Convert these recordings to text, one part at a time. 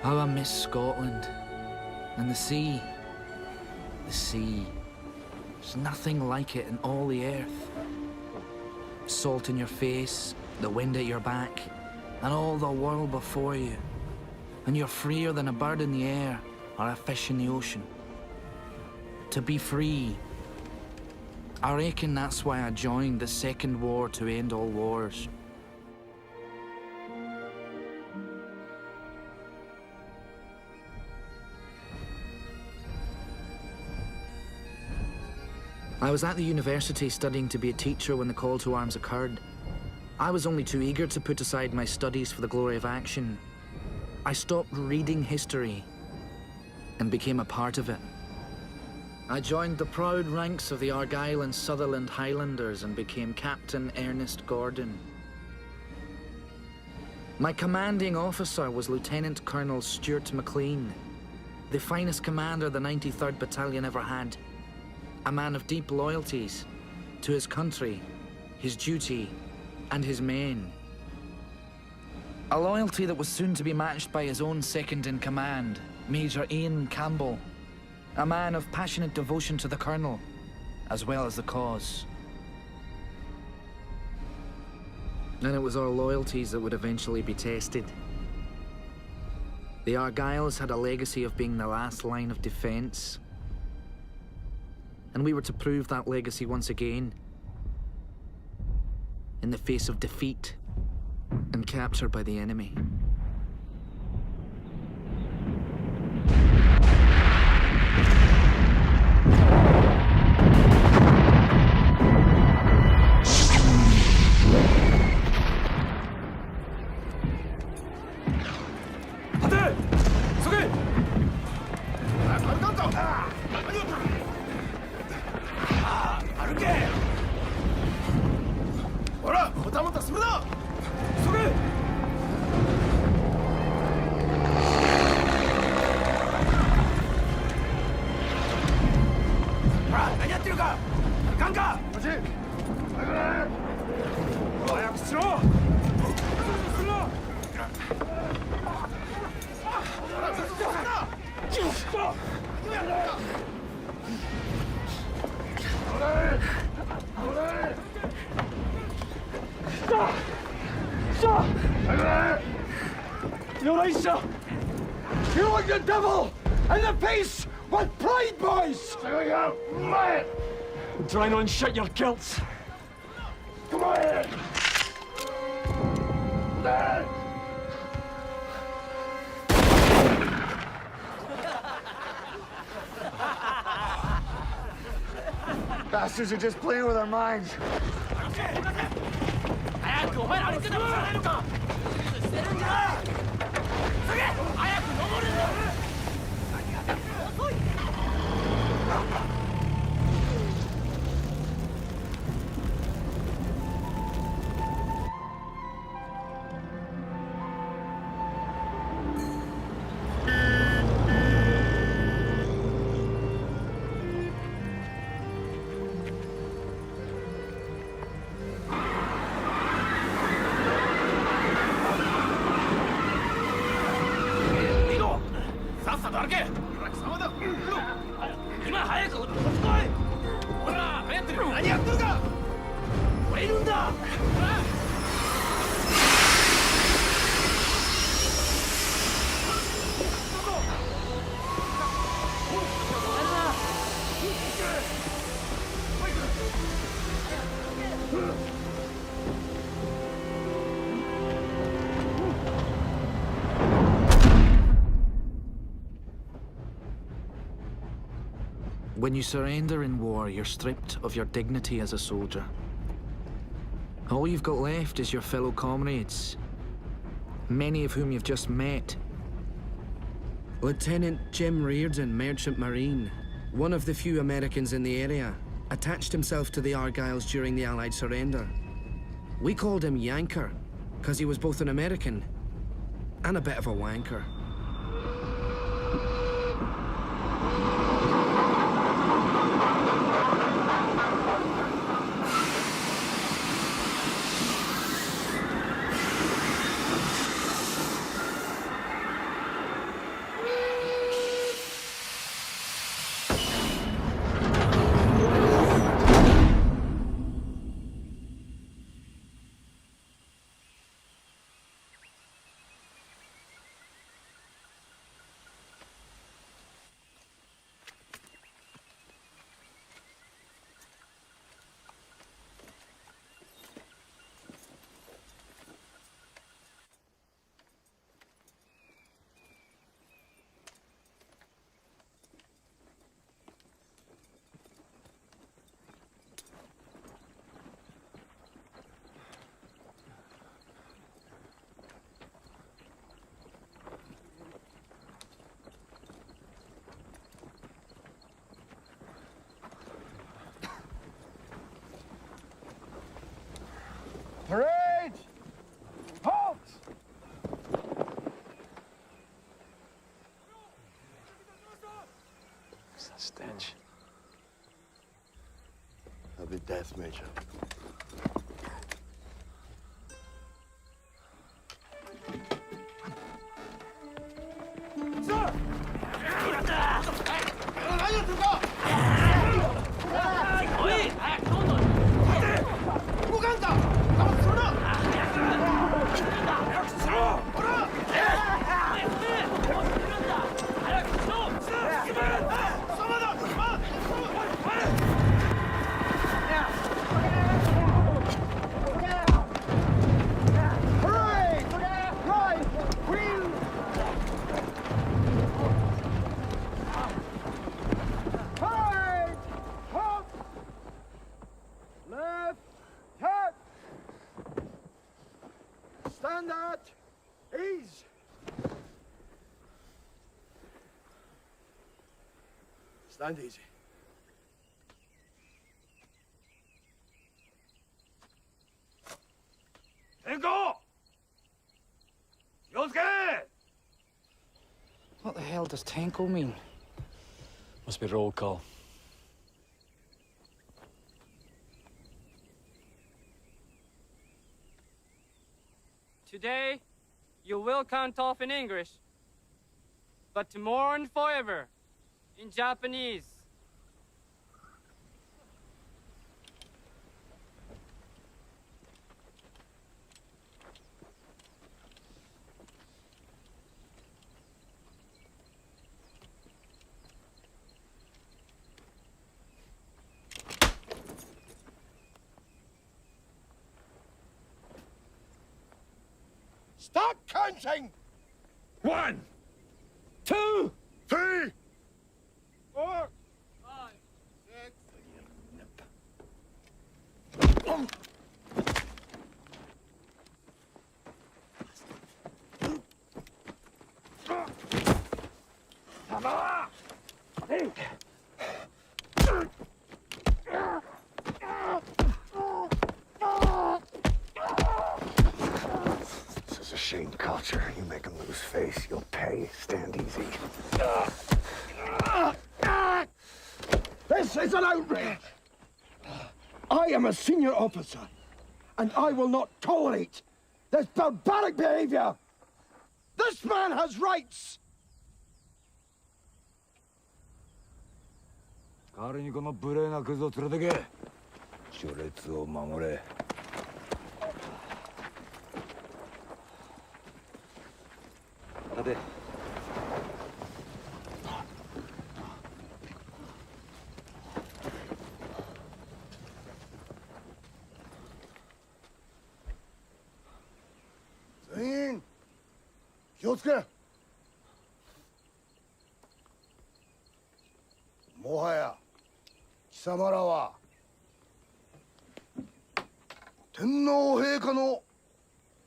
How I miss Scotland. And the sea. The sea. There's nothing like it in all the earth. Salt in your face, the wind at your back, and all the world before you. And you're freer than a bird in the air or a fish in the ocean. To be free. I reckon that's why I joined the Second War to end all wars. I was at the university studying to be a teacher when the call to arms occurred. I was only too eager to put aside my studies for the glory of action. I stopped reading history and became a part of it. I joined the proud ranks of the Argyll and Sutherland Highlanders and became Captain Ernest Gordon. My commanding officer was Lieutenant Colonel Stuart McLean, the finest commander the 93rd Battalion ever had. A man of deep loyalties to his country, his duty, and his men. A loyalty that was soon to be matched by his own second-in-command, Major Ian Campbell, a man of passionate devotion to the Colonel, as well as the cause. And it was our loyalties that would eventually be tested. The Argylls had a legacy of being the last line of defense. And we were to prove that legacy once again, in the face of defeat and capture by the enemy. You like the devil and the peace with pride, boys! Try not and shut your kilts. Come on! Bastards are just playing with our minds. When you surrender in war, you're stripped of your dignity as a soldier. All you've got left is your fellow comrades, many of whom you've just met. Lieutenant Jim Reardon, Merchant Marine, one of the few Americans in the area, attached himself to the Argylls during the Allied surrender. We called him Yanker, because he was both an American and a bit of a wanker. Yes, Major. Hooray! Right! Wheel! Right! Hop! Left! Tap! Stand at ease! Stand easy. What the hell does Tenko mean? Must be roll call. Today, you will count off in English, but tomorrow and forever in Japanese. Stop counting! 1, 2, 3, 4, 5, This is a shame culture. You make him lose face, you'll pay. Stand easy. This is an outrage! I am a senior officer, and I will not tolerate this barbaric behavior! This man has rights! 代わりにこの無礼なクズを連れてけ。序列を守れ。立て。全員気をつけ。もはや貴様らは天皇陛下の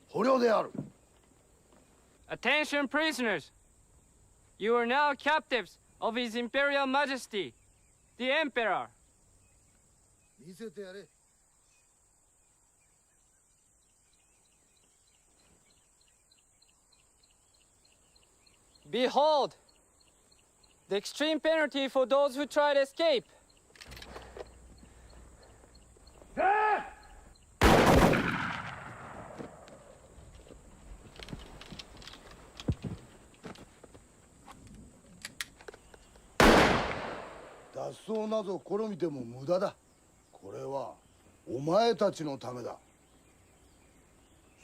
捕虜である。 Attention, prisoners! You are now captives of His Imperial Majesty, the Emperor. 見せてやれ。 Behold, the extreme penalty for those who try to escape.脱走など試みても無駄だ。これはお前たちのためだ。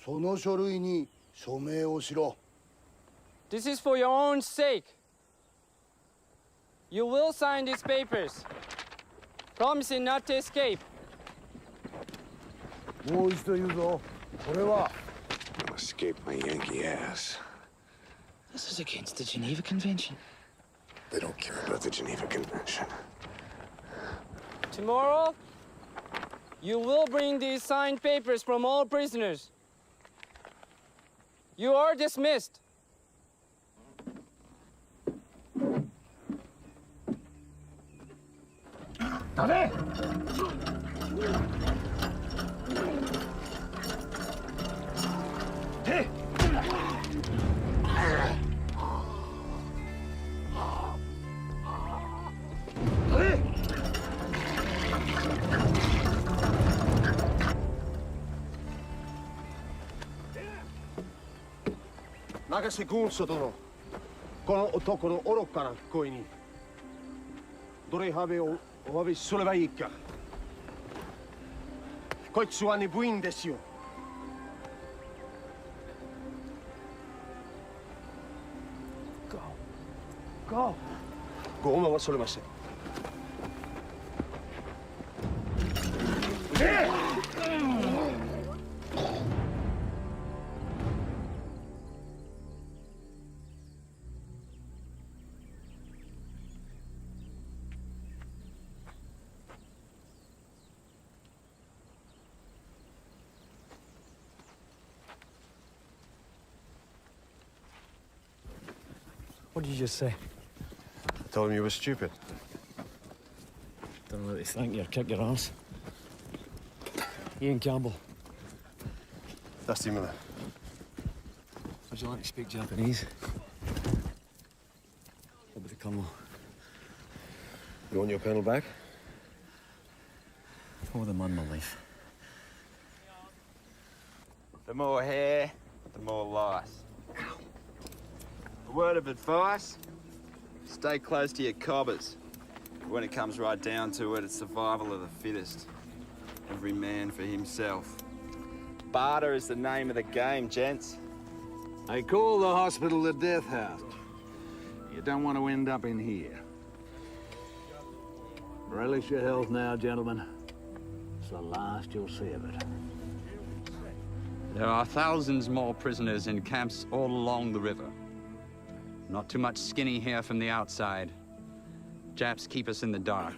その書類に署名をしろ。 This is for your own sake. You will sign these papers, promising not to escape. もう一度言うぞ。これは Escape my Yankee ass. This is against the Geneva Convention. They don't care about the Geneva Convention. Tomorrow, you will bring these signed papers from all prisoners. You are dismissed. 誰 お Nagase kuulso tono. Kono otokoro orokara koini. Dore have o have sulle vaikka. Koitsuani buin desio. Go. Go oma was sulle masse. What did you just say? Told him you were stupid. Don't really think you'd kick your ass. Ian Campbell. Dusty Miller. Would you like to speak Japanese? What with the Colonel? You want your colonel back? Oh, the man, my life. The more hair, the more lice. A word of advice, stay close to your cobbers. When it comes right down to it, it's survival of the fittest. Every man for himself. Barter is the name of the game, gents. I call the hospital the death house. You don't want to end up in here. Relish your health now, gentlemen. It's the last you'll see of it. There are thousands more prisoners in camps all along the river. Not too much skinny hair from the outside. Japs keep us in the dark.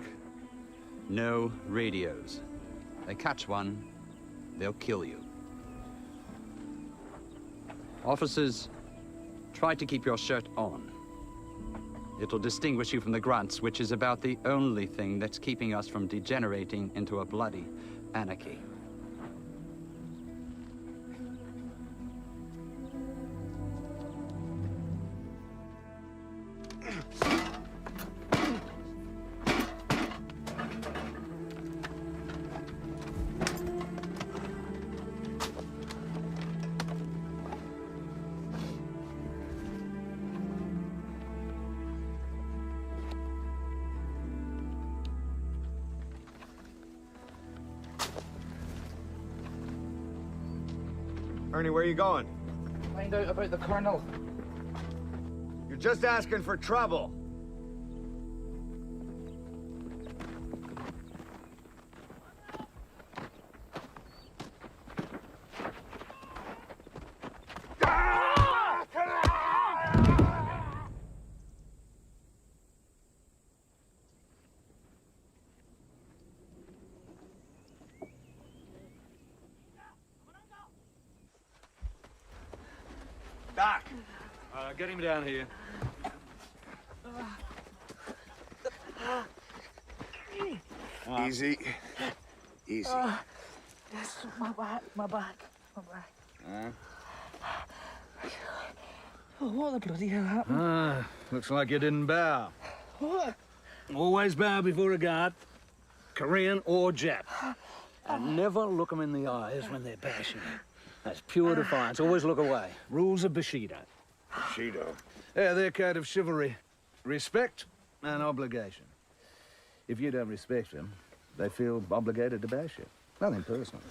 No radios. They catch one, they'll kill you. Officers, try to keep your shirt on. It'll distinguish you from the grunts, which is about the only thing that's keeping us from degenerating into a bloody anarchy. Ernie, where are you going? Find out about the Colonel. You're just asking for trouble. Doc! Get him down here. Easy. Easy. Yes, my back. Oh, what the bloody hell happened? Looks like you didn't bow. What? Always bow before a guard, Korean or Jap. And never look them in the eyes when they're bashing you. That's pure defiance. Always look away. Rules of Bushido. Bushido. Yeah, their code of chivalry. Respect and obligation. If you don't respect them, they feel obligated to bash you. Nothing personal.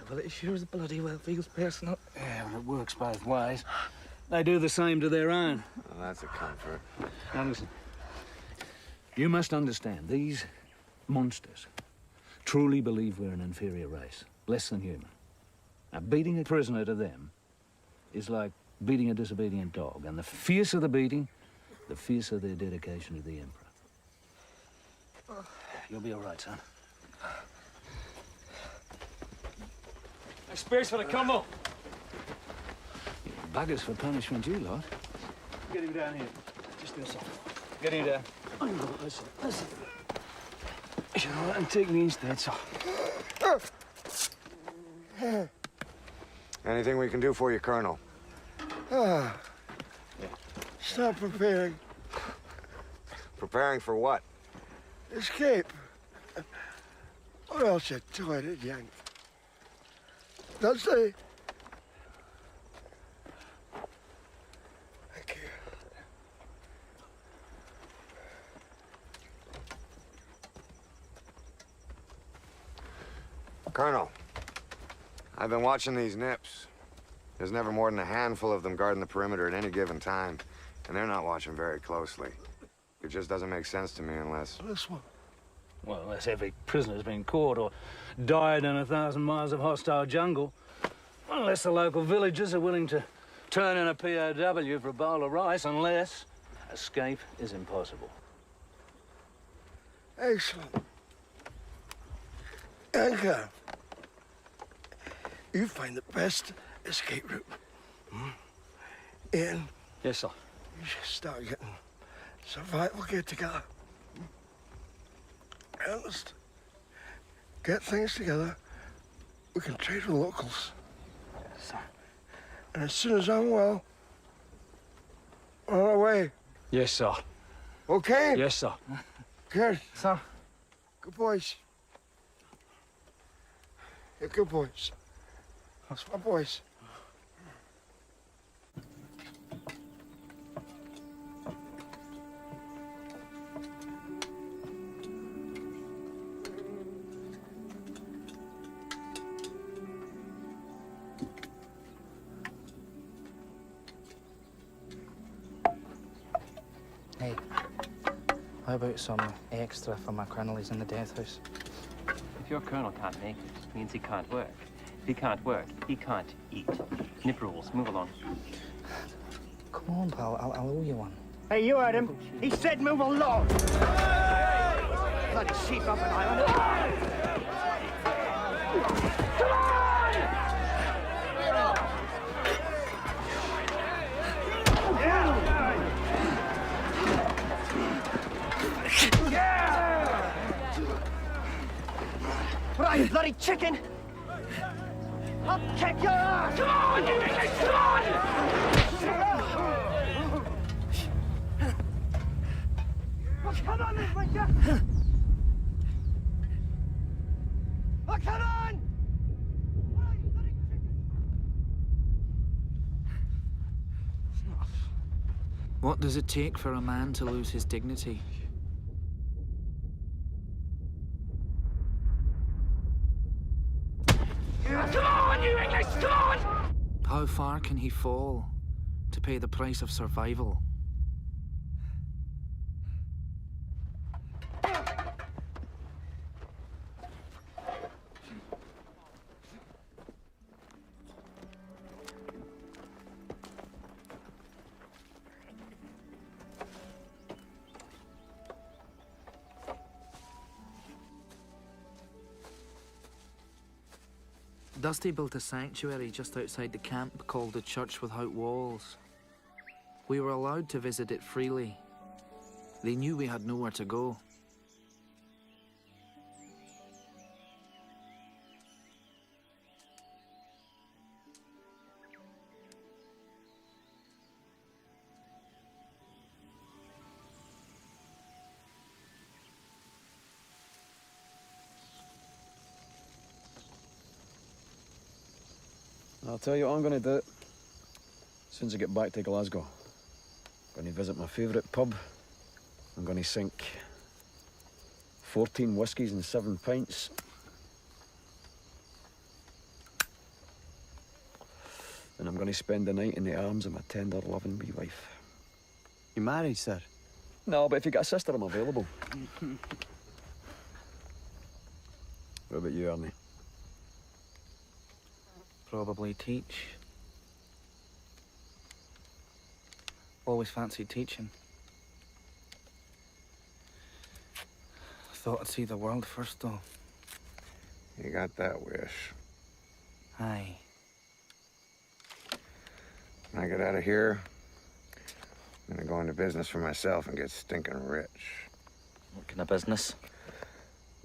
Well, it sure as bloody well feels personal. Yeah, well, it works both ways. They do the same to their own. Well, that's a comfort. Now listen, you must understand, these monsters truly believe we're an inferior race, less than human. Now, beating a prisoner to them is like beating a disobedient dog, and the fiercer the beating, the fiercer their dedication to the Emperor. You'll be all right, son. Space for the Colonel. Buggers for punishment, you lot. Get him down here. Just do something. Get him down. Listen. You're all right, and take me instead, so. Anything we can do for you, Colonel? Start preparing. Preparing for what? Escape. Or else you're tired, young. Don't say. Colonel, I've been watching these nips. There's never more than a handful of them guarding the perimeter at any given time, and they're not watching very closely. It just doesn't make sense to me unless... This one. Well, unless every prisoner's been caught or died in 1,000 miles of hostile jungle. Unless the local villagers are willing to turn in a POW for a bowl of rice, unless escape is impossible. Excellent. Anchor. You find the best escape route. Ian, Yes, sir. you should start getting survival gear together. Ernest, get things together. We can trade with locals. Sir. And as soon as I'm well, on our way. Yes, sir. Okay? Yes, sir. Good. Sir. Good boys. You're good boys. That's my boys. Hey, how about some extra for my colonel? He's in the death house. If your colonel can't make it, it means he can't work. If he can't work, he can't eat. Nip rules. Move along. Come on, pal. I'll owe you one. Hey, you heard him. He said move along. Bloody sheep up an island. Come on! Right, you bloody chicken! I'll kick your ass! Come on, you English! Come on! Oh, come on, Miss Winter! Oh, come on! Right, you bloody chicken! What does it take for a man to lose his dignity? Come on, you English! Come on! How far can he fall to pay the price of survival? Dusty built a sanctuary just outside the camp called the Church Without Walls. We were allowed to visit it freely. They knew we had nowhere to go. I'll tell you what I'm going to do. As soon as I get back to Glasgow, I'm going to visit my favourite pub. I'm going to sink 14 whiskies and 7 pints. And I'm going to spend the night in the arms of my tender, loving wee wife. You married, sir? No, but if you got a sister, I'm available. What about you, Ernie? Probably teach. Always fancied teaching. Thought I'd see the world first, though. You got that wish. Aye. When I get out of here, I'm gonna go into business for myself and get stinking rich. What kind of business?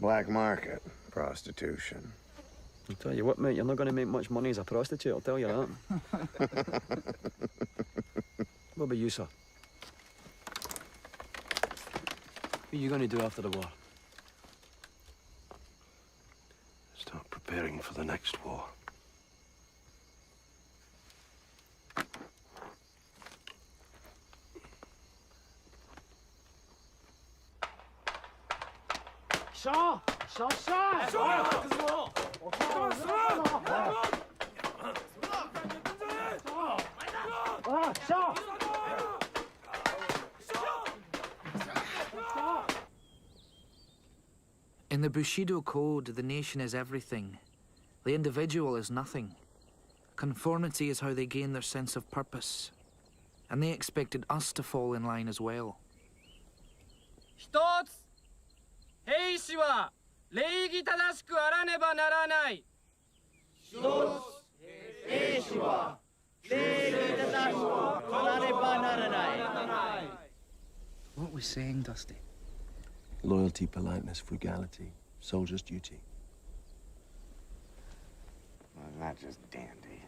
Black market, prostitution. I'll tell you what, mate, you're not going to make much money as a prostitute, I'll tell you that. What about you, sir? What are you going to do after the war? Start preparing for the next war. Shaw! Shaw! Shaw! In the Bushido Code, the nation is everything. The individual is nothing. Conformity is how they gain their sense of purpose. And they expected us to fall in line as well. 一つ、兵士は礼儀正しくあらねばならない。一つ、兵士は礼儀正しくあらねばならない。 What are we saying, Dusty? Loyalty, politeness, frugality, soldier's duty. Well, not just dandy.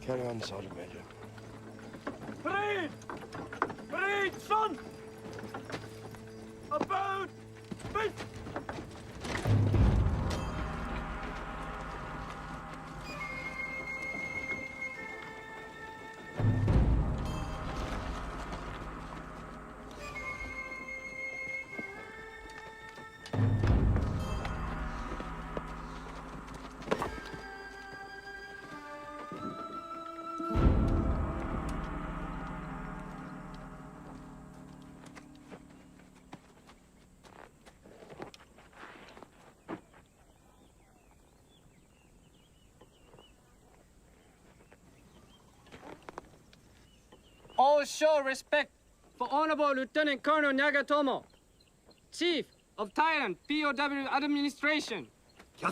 Carry on, Sergeant Major. Parade! Parade, son! About feet! All show respect for Honorable Lieutenant Colonel Nagatomo, Chief of Thailand POW Administration. I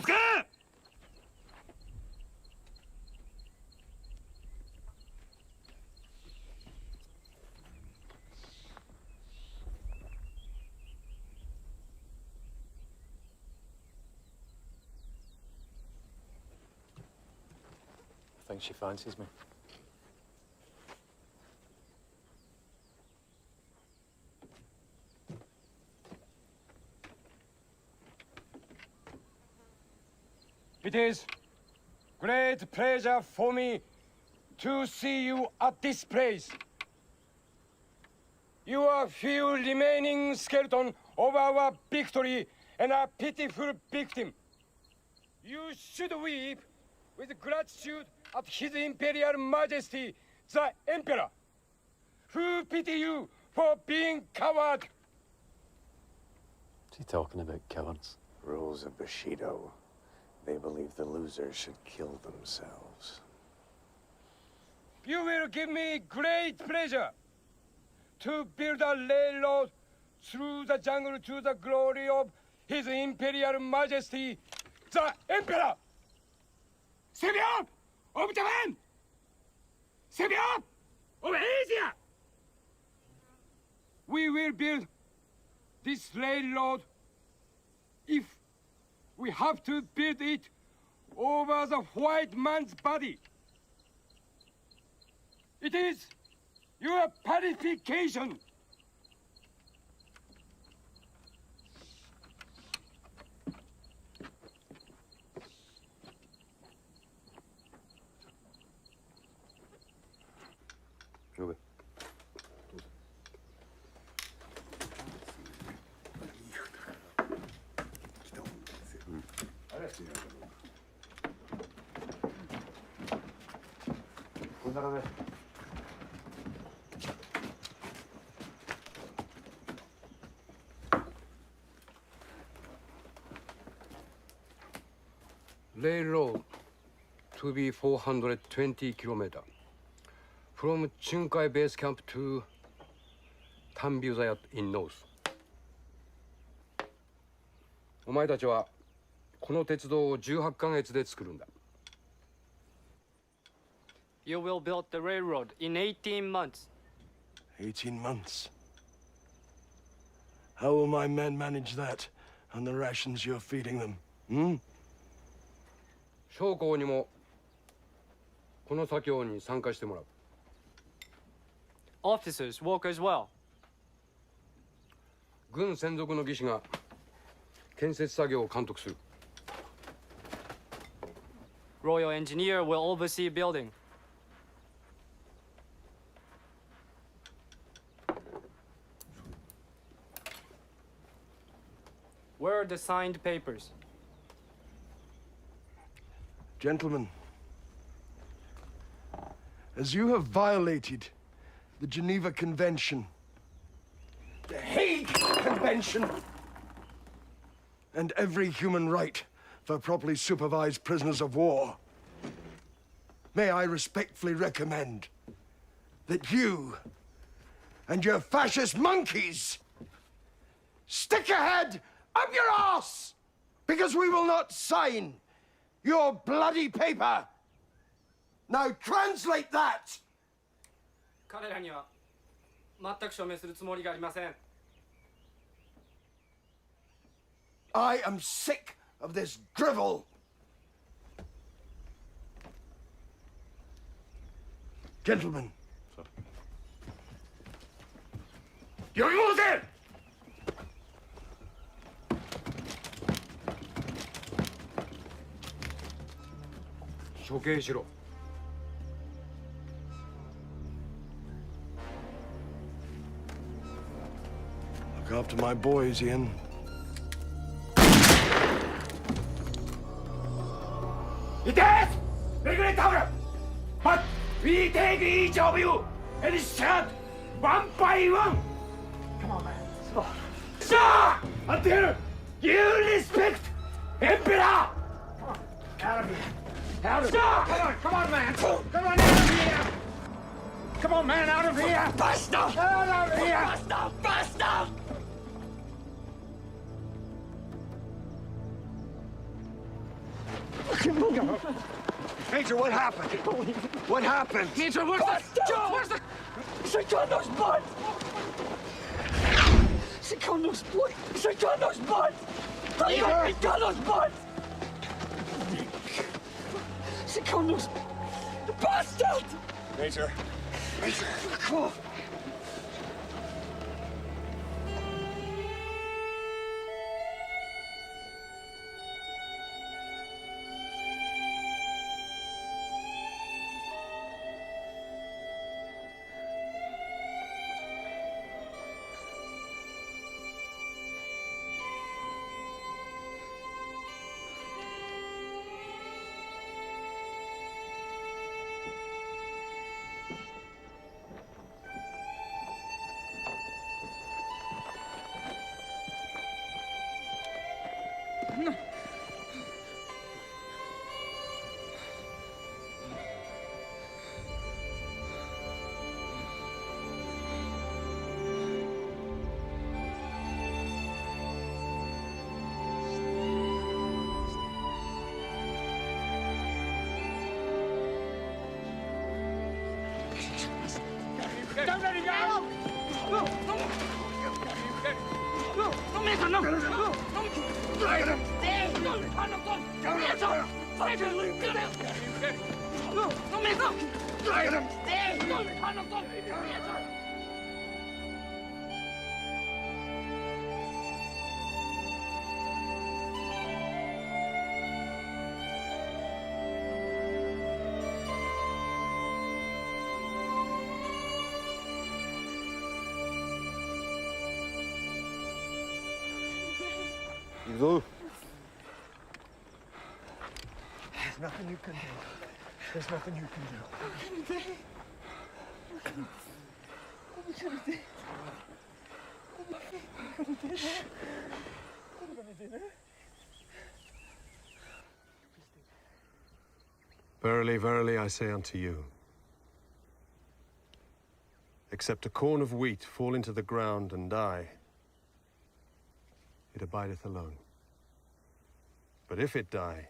think she fancies me. It is great pleasure for me to see you at this place. You are few remaining skeleton of our victory and a pitiful victim. You should weep with gratitude at His Imperial Majesty, the Emperor, who pity you for being coward. What's he talking about, cowards? Rules of Bushido. They believe the losers should kill themselves. You will give me great pleasure to build a railroad through the jungle to the glory of His Imperial Majesty, the Emperor! Savior of Japan! Savior of Asia! We will build this railroad if we have to build it over the white man's body. It is your purification. Ruby. Railroad to be 420 kilometers from Chunkai base camp to Tanbyuzayat in north. お前たちはこの鉄道を18ヶ月で作るんだ。You will build the railroad in 18 months. 18 months. How will my men manage that, and the rations you're feeding them? Hmm? 将校にもこの作業に参加してもらう。 Officers walk as well. 軍専属の技師が建設作業を監督する。 Royal engineer will oversee building. Where are the signed papers? Gentlemen, as you have violated the Geneva Convention, the Hague Convention, and every human right for properly supervised prisoners of war, may I respectfully recommend that you and your fascist monkeys stick your head up your arse, because we will not sign your bloody paper. Now translate that! 彼らには全く署名するつもりがありません。 I am sick of this drivel. Gentlemen. You move there! 処刑しろ。 Look after my boys, Ian. It is! Regulate tower! But we take each of you and shot one by one! Come on, man. Sir! Until you respect Emperor! Come on, out of here. Out of here. Come on, man. Come on, out of here. Come on, man, out of here. Basta! Out of here. Basta! Basta! Major, what happened? What happened? Major, where's the... Secondo's blood! Secondo's blood! Secondo's blood! Secondo's blood! Secondo's... Bastard! Major. Major. Come on. Don't let him go! No! No, Mason, no! No! Drag him! No, Mason! Fight him! No, Mason! Drag him! No, You go. There's nothing you can do. There's nothing you can do. Verily, verily, I say unto you, except a corn of wheat fall into the ground and die, it abideth alone. But if it die,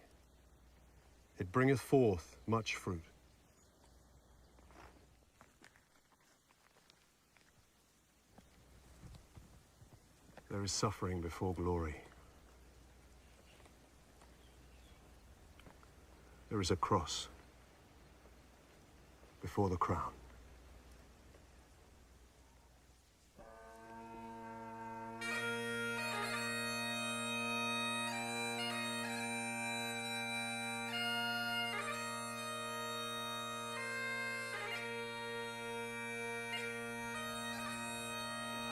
it bringeth forth much fruit. There is suffering before glory. There is a cross before the crown.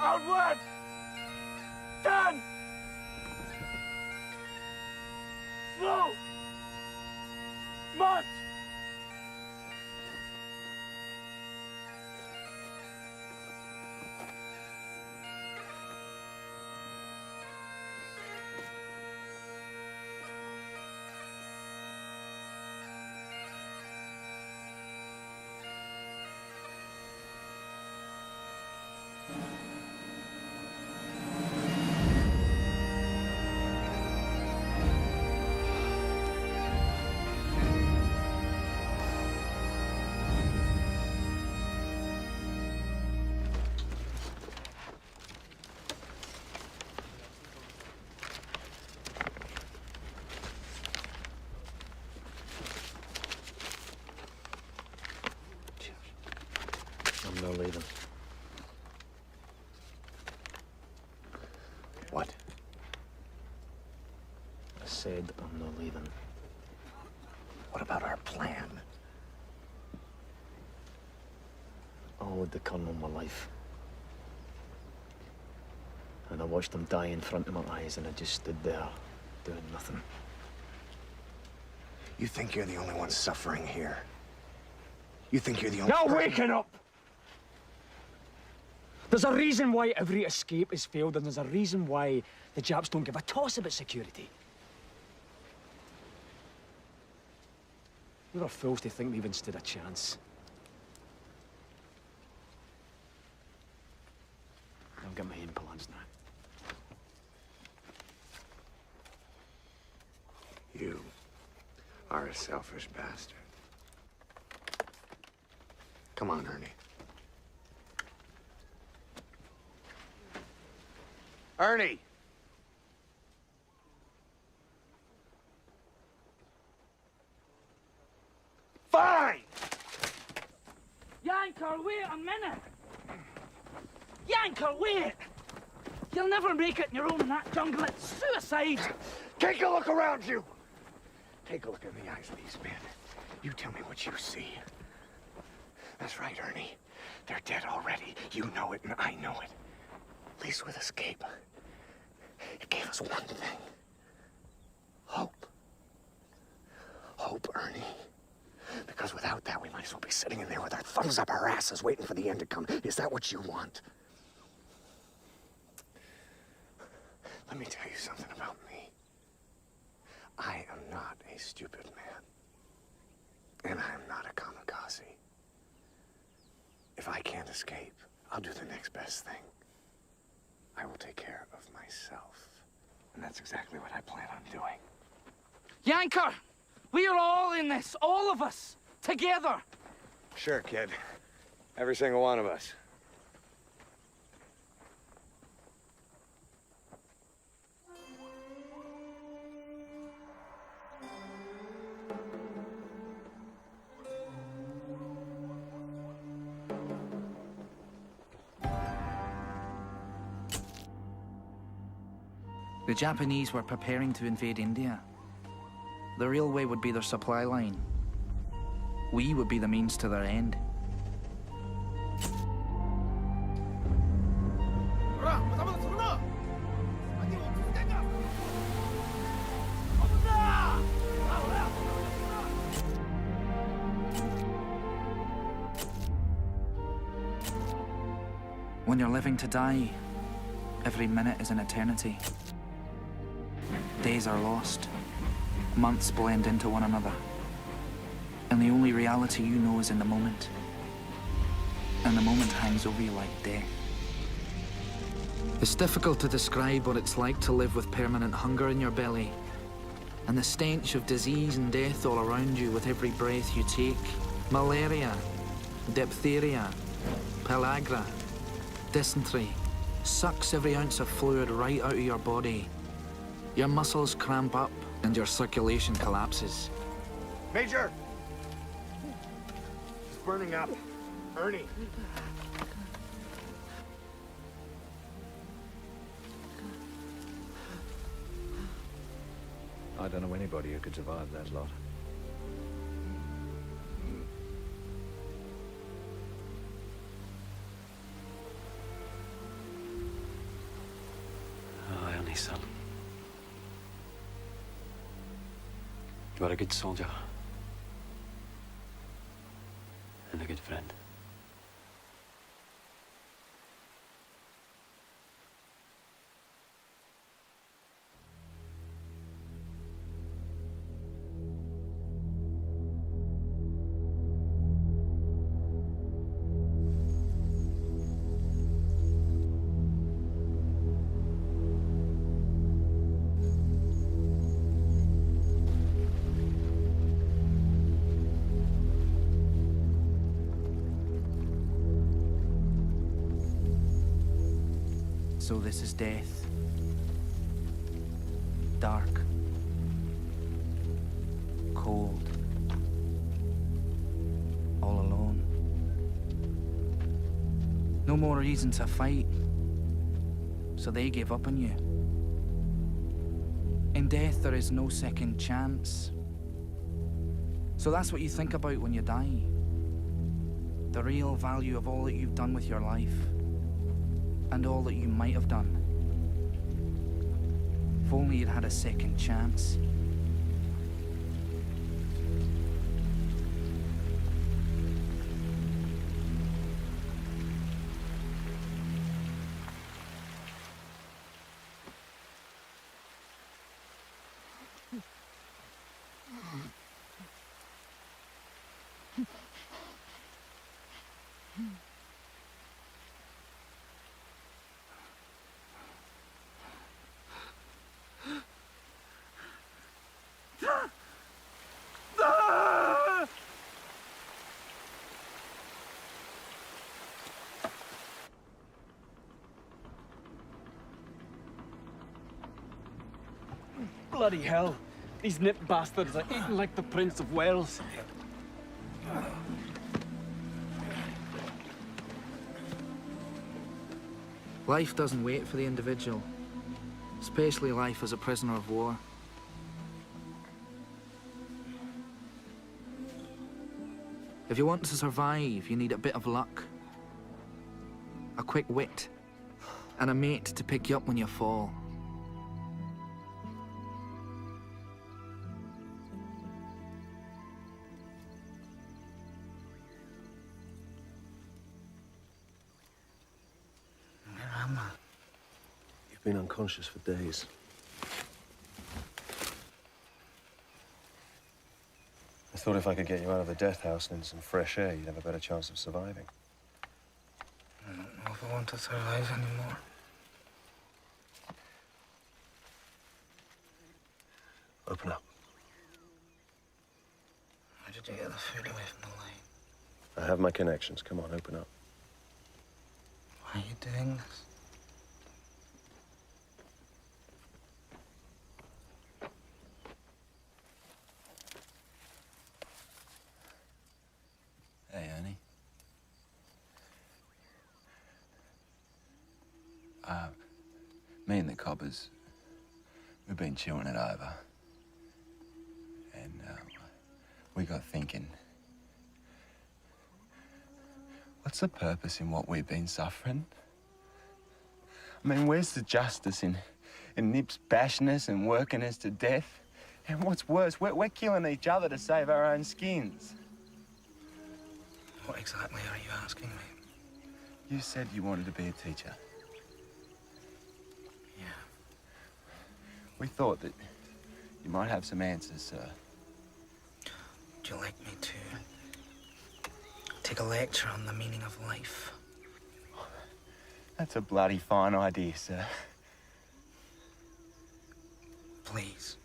Outward! Turn! Slow! March! I'm no leaving. What? I said I'm no leaving. What about our plan? I owed the Colonel my life. And I watched him die in front of my eyes, and I just stood there, doing nothing. You think you're the only one suffering here? You think you're the only... Now waken up! There's a reason why every escape has failed, and there's a reason why the Japs don't give a toss about security. We were fools to think we even stood a chance. I've got my own plans now. You are a selfish bastard. Come on, Ernie. Ernie! Fine! Yanker, wait a minute! Yanker, wait! You'll never make it on your own in that jungle. It's suicide! Take a look around you! Take a look in the eyes of these men. You tell me what you see. That's right, Ernie. They're dead already. You know it and I know it. At least with escape, it gave us one thing. Hope. Hope, Ernie. Because without that, we might as well be sitting in there with our thumbs up our asses waiting for the end to come. Is that what you want? Let me tell you something about me. I am not a stupid man. And I am not a kamikaze. If I can't escape, I'll do the next best thing. I will take care of myself. And that's exactly what I plan on doing. Yanker! We are all in this, all of us, together. Sure, kid. Every single one of us. The Japanese were preparing to invade India. The railway would be their supply line. We would be the means to their end. When you're living to die, every minute is an eternity. Days are lost. Months blend into one another. And the only reality you know is in the moment. And the moment hangs over you like death. It's difficult to describe what it's like to live with permanent hunger in your belly. And the stench of disease and death all around you with every breath you take. Malaria, diphtheria, pellagra, dysentery. Sucks every ounce of fluid right out of your body. Your muscles cramp up and your circulation collapses. Major! It's burning up. Ernie. I don't know anybody who could survive that lot. Aye, only son. You are a good soldier. And a good friend. So this is death. Dark. Cold. All alone. No more reason to fight. So they gave up on you. In death, there is no second chance. So that's what you think about when you die. The real value of all that you've done with your life. And all that you might have done. If only you'd had a second chance. Bloody hell. These nip bastards are eating like the Prince of Wales. Life doesn't wait for the individual, especially life as a prisoner of war. If you want to survive, you need a bit of luck, a quick wit, and a mate to pick you up when you fall. You've been unconscious for days. I thought if I could get you out of the death house and into some fresh air, you'd have a better chance of surviving. I don't know if I want to survive anymore. Open up. How did you get the food away from the line? I have my connections. Come on, open up. Why are you doing this? Hey, Ernie. Me and the coppers, we've been chewing it over. And we got thinking, what's the purpose in what we've been suffering? I mean, where's the justice in Nip's bashing us and working us to death? And what's worse, we're killing each other to save our own skins. What exactly are you asking me? You said you wanted to be a teacher. Yeah. We thought that you might have some answers, sir. Would you like me to take a lecture on the meaning of life? That's a bloody fine idea, sir. Please.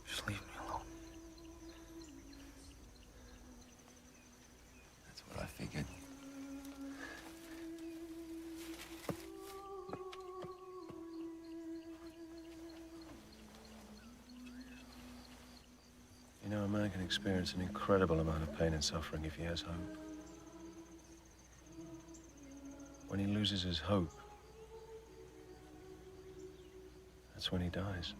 Just leave me alone. That's what I figured. man can experience an incredible amount of pain and suffering if he has hope. When he loses his hope, that's when he dies.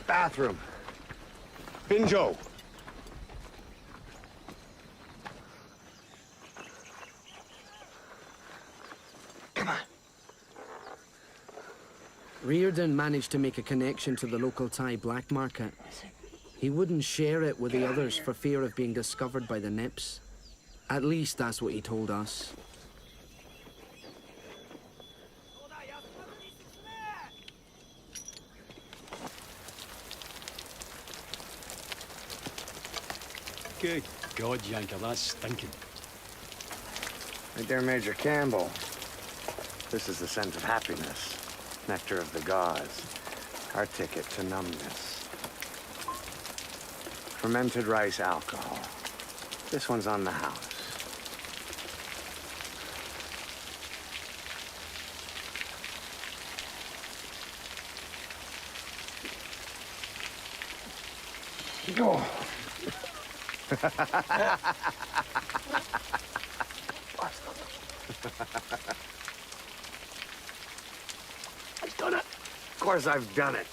Bathroom. Pinjo. Come on. Reardon managed to make a connection to the local Thai black market. He wouldn't share it with the others for fear of being discovered by the Nips. At least that's what he told us. Good God, Yanker, that's stinking. Right there, Major Campbell. This is the scent of happiness. Nectar of the gods. Our ticket to numbness. Fermented rice alcohol. This one's on the house. Go. I've done it. Of course I've done it.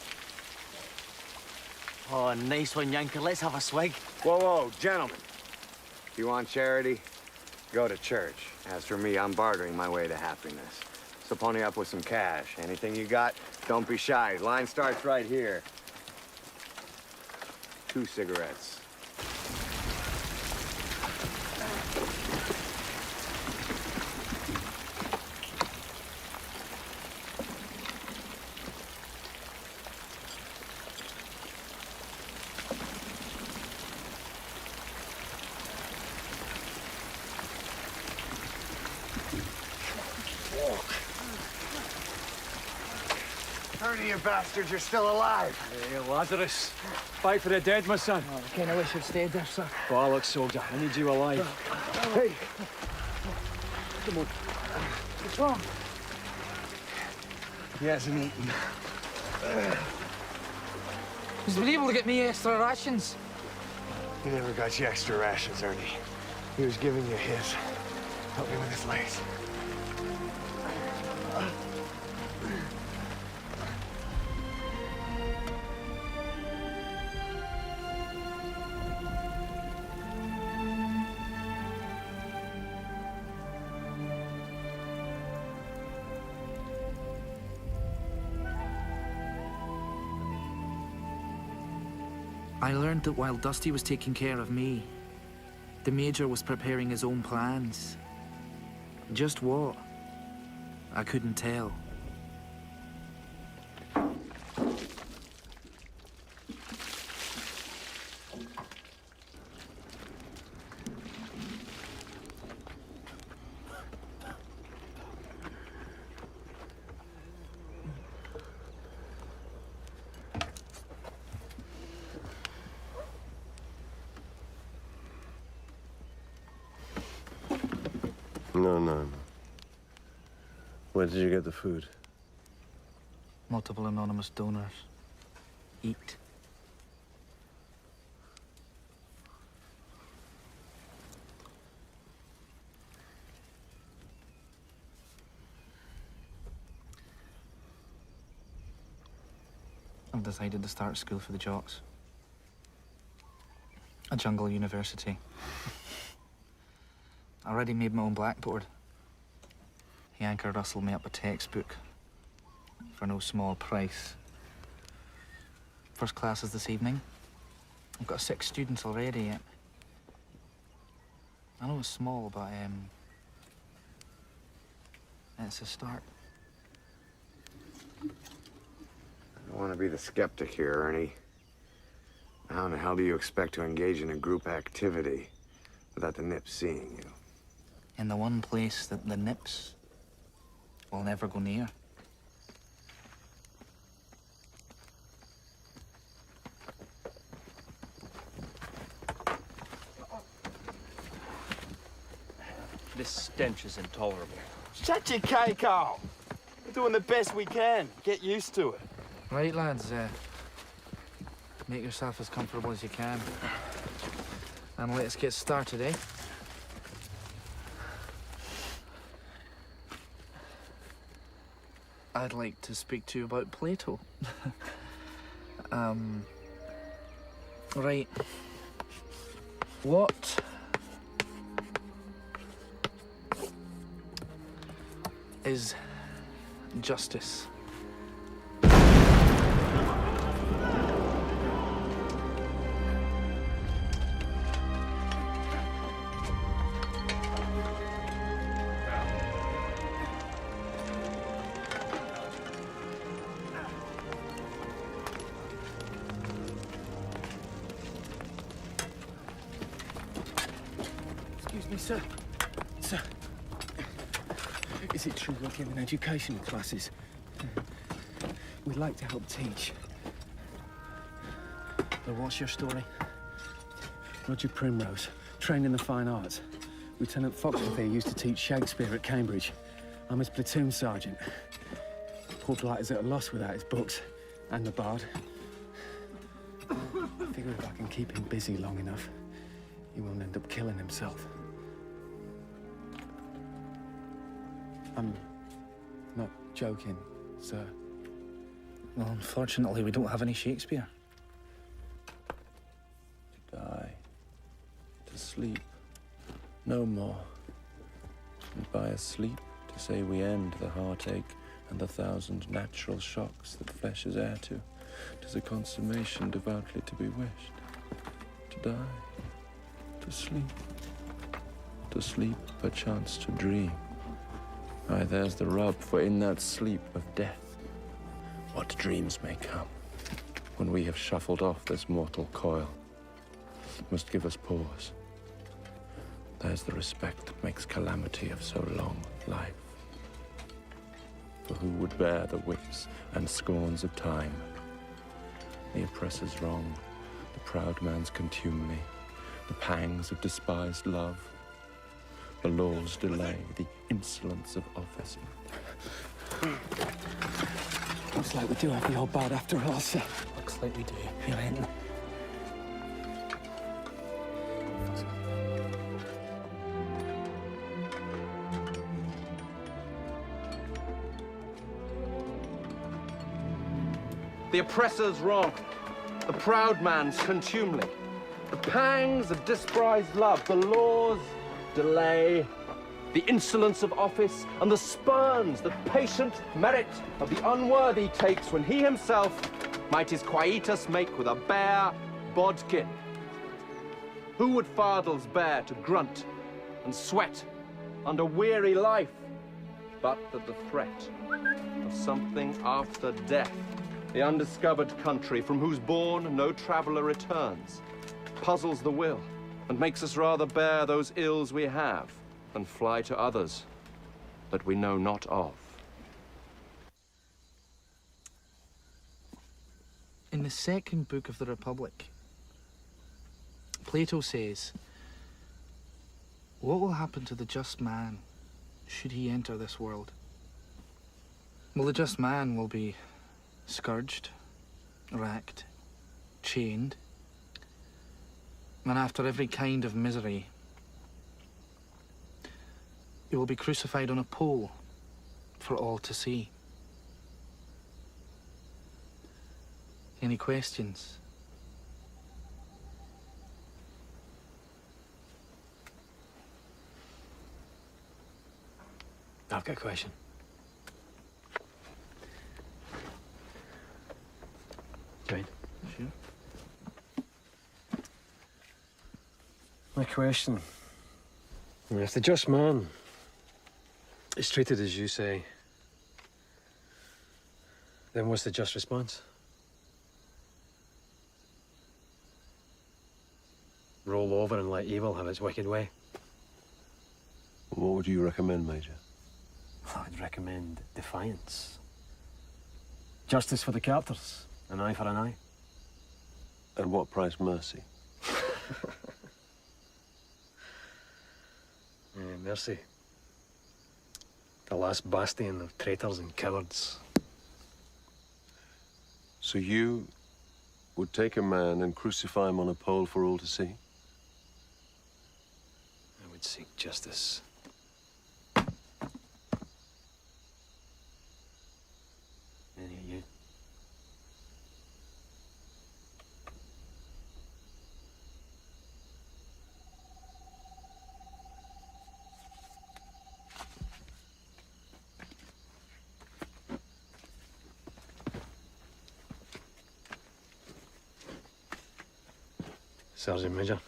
Oh, nice one, Yanker. Let's have a swig. Whoa, whoa, gentlemen. If you want charity, go to church. As for me, I'm bartering my way to happiness. So pony up with some cash. Anything you got, don't be shy. Line starts right here. 2 cigarettes. Ernie, you bastards, you're still alive. Hey, Lazarus. Back for the dead, my son. Oh, I kinda wish you'd stayed there, sir. Bollocks, soldier. I need you alive. Hey, Come on. What's wrong? he hasn't eaten. He's been able to get me extra rations. He never got you extra rations, Ernie. He was giving you his. Help me with his legs. I learned that while Dusty was taking care of me, the Major was preparing his own plans. Just what? I couldn't tell. No. Where did you get the food? Multiple anonymous donors. Eat. I've decided to start school for the jocks. A jungle university. I already made my own blackboard. Yanker rustled me up a textbook for no small price. First class is this evening. I've got 6 students already. I know it's small, but it's a start. I don't want to be the skeptic here, Ernie. How in the hell do you expect to engage in a group activity without the Nips seeing you? in the one place that the Nips will never go near. This stench is intolerable. Shut your cake out. We're doing the best we can. Get used to it. Right, lads, make yourself as comfortable as you can. And let's get started, eh? I'd like to speak to you about Plato. Right. What is justice? Excuse me, sir. Sir. Is it true you're giving educational classes? We'd like to help teach. So what's your story? Roger Primrose, trained in the fine arts. Lieutenant Foxworth here used to teach Shakespeare at Cambridge. I'm his platoon sergeant. Poor Blight is at a loss without his books and the bard. I figure if I can keep him busy long enough, he won't end up killing himself. I'm not joking, sir. Well, unfortunately, we don't have any Shakespeare. To die, to sleep, no more. And by a sleep, to say we end the heartache and the thousand natural shocks that flesh is heir to. 'Tis a consummation devoutly to be wished. To die, to sleep, perchance to dream. Aye, there's the rub, for in that sleep of death, what dreams may come, when we have shuffled off this mortal coil, must give us pause. There's the respect that makes calamity of so long life. For who would bear the whips and scorns of time, the oppressor's wrong, the proud man's contumely, the pangs of despised love, the law's delay, the insolence of office. Looks like we do have the old bard after all, sir. Looks like we do. You're in. The oppressor's wrong, the proud man's contumely, the pangs of despised love, the law's delay, the insolence of office, and the spurns that patient merit of the unworthy takes when he himself might his quietus make with a bare bodkin. Who would fardels bear to grunt and sweat under weary life, but that the threat of something after death, the undiscovered country from whose bourne no traveller returns, puzzles the will and makes us rather bear those ills we have than fly to others that we know not of. In the second book of the Republic, Plato says, what will happen to the just man should he enter this world? Well, the just man will be scourged, racked, chained, and after every kind of misery, he will be crucified on a pole for all to see. Any questions? I've got a question. Jane? Sure. My question, if the just man is treated as you say, then what's the just response? Roll over and let evil have its wicked way? What would you recommend, Major? I'd recommend defiance. Justice for the captors, an eye for an eye. At what price mercy? Mercy. The last bastion of traitors and cowards. So you would take a man and crucify him on a pole for all to see? I would seek justice. Any of you? Sergeant Major.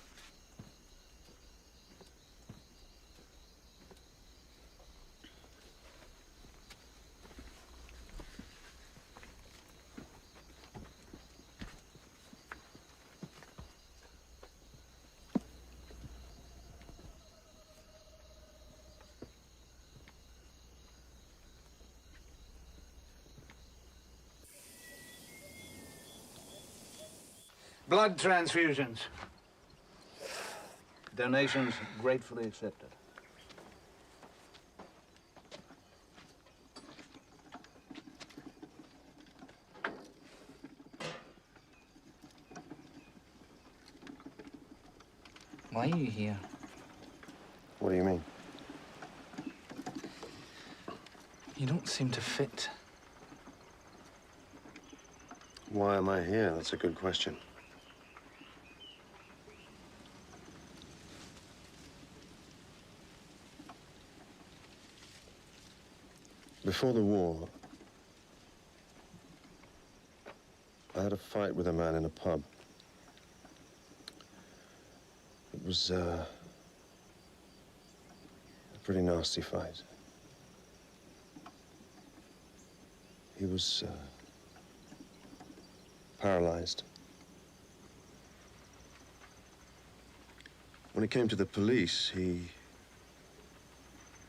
Blood transfusions. Donations gratefully accepted. Why are you here? What do you mean? You don't seem to fit. Why am I here? That's a good question. Before the war, I had a fight with a man in a pub. It was a pretty nasty fight. He was paralyzed. When it came to the police, he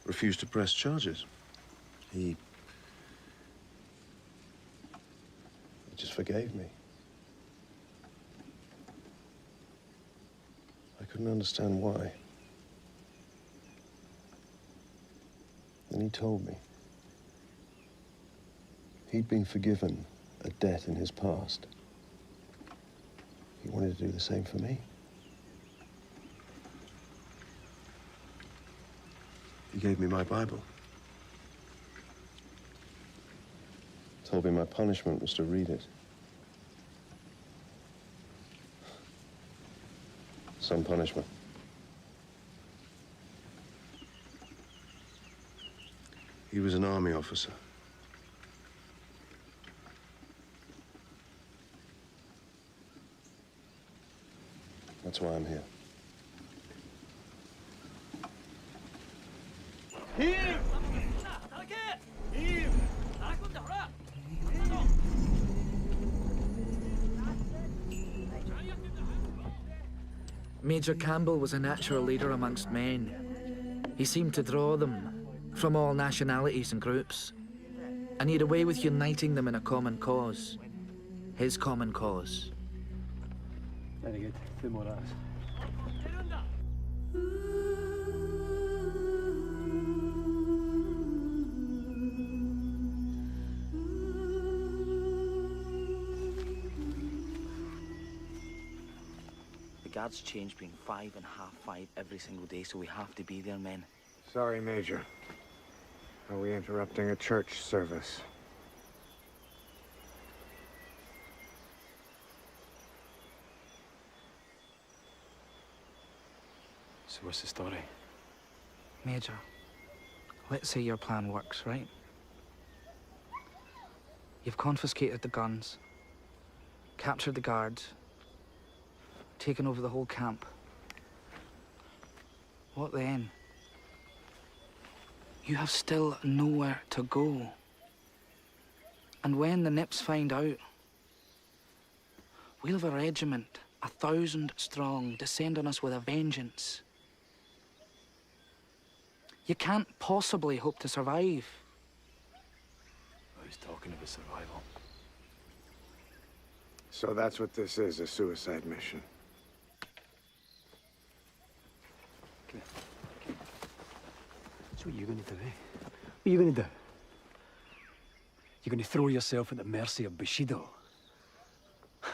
refused to press charges. He just forgave me. I couldn't understand why. Then he told me he'd been forgiven a debt in his past. He wanted to do the same for me. He gave me my Bible. Told me my punishment was to read it. Some punishment. He was an army officer. That's why I'm here. Here! Here! Major Campbell was a natural leader amongst men. He seemed to draw them from all nationalities and groups. And he had a way with uniting them in a common cause. His common cause. Very good. 2 more hours. The guards change between 5 and half 5 every single day, so we have to be there, men. Sorry, Major. Are we interrupting a church service? So what's the story? Major, let's say your plan works, right? You've confiscated the guns, captured the guards, taken over the whole camp. What then? You have still nowhere to go. And when the Nips find out, we'll have a regiment, 1,000 strong, descend on us with a vengeance. You can't possibly hope to survive. I was talking about survival. So that's what this is, a suicide mission. So what are you going to do, eh? What are you going to do? You're going to throw yourself at the mercy of Bushido? Aye,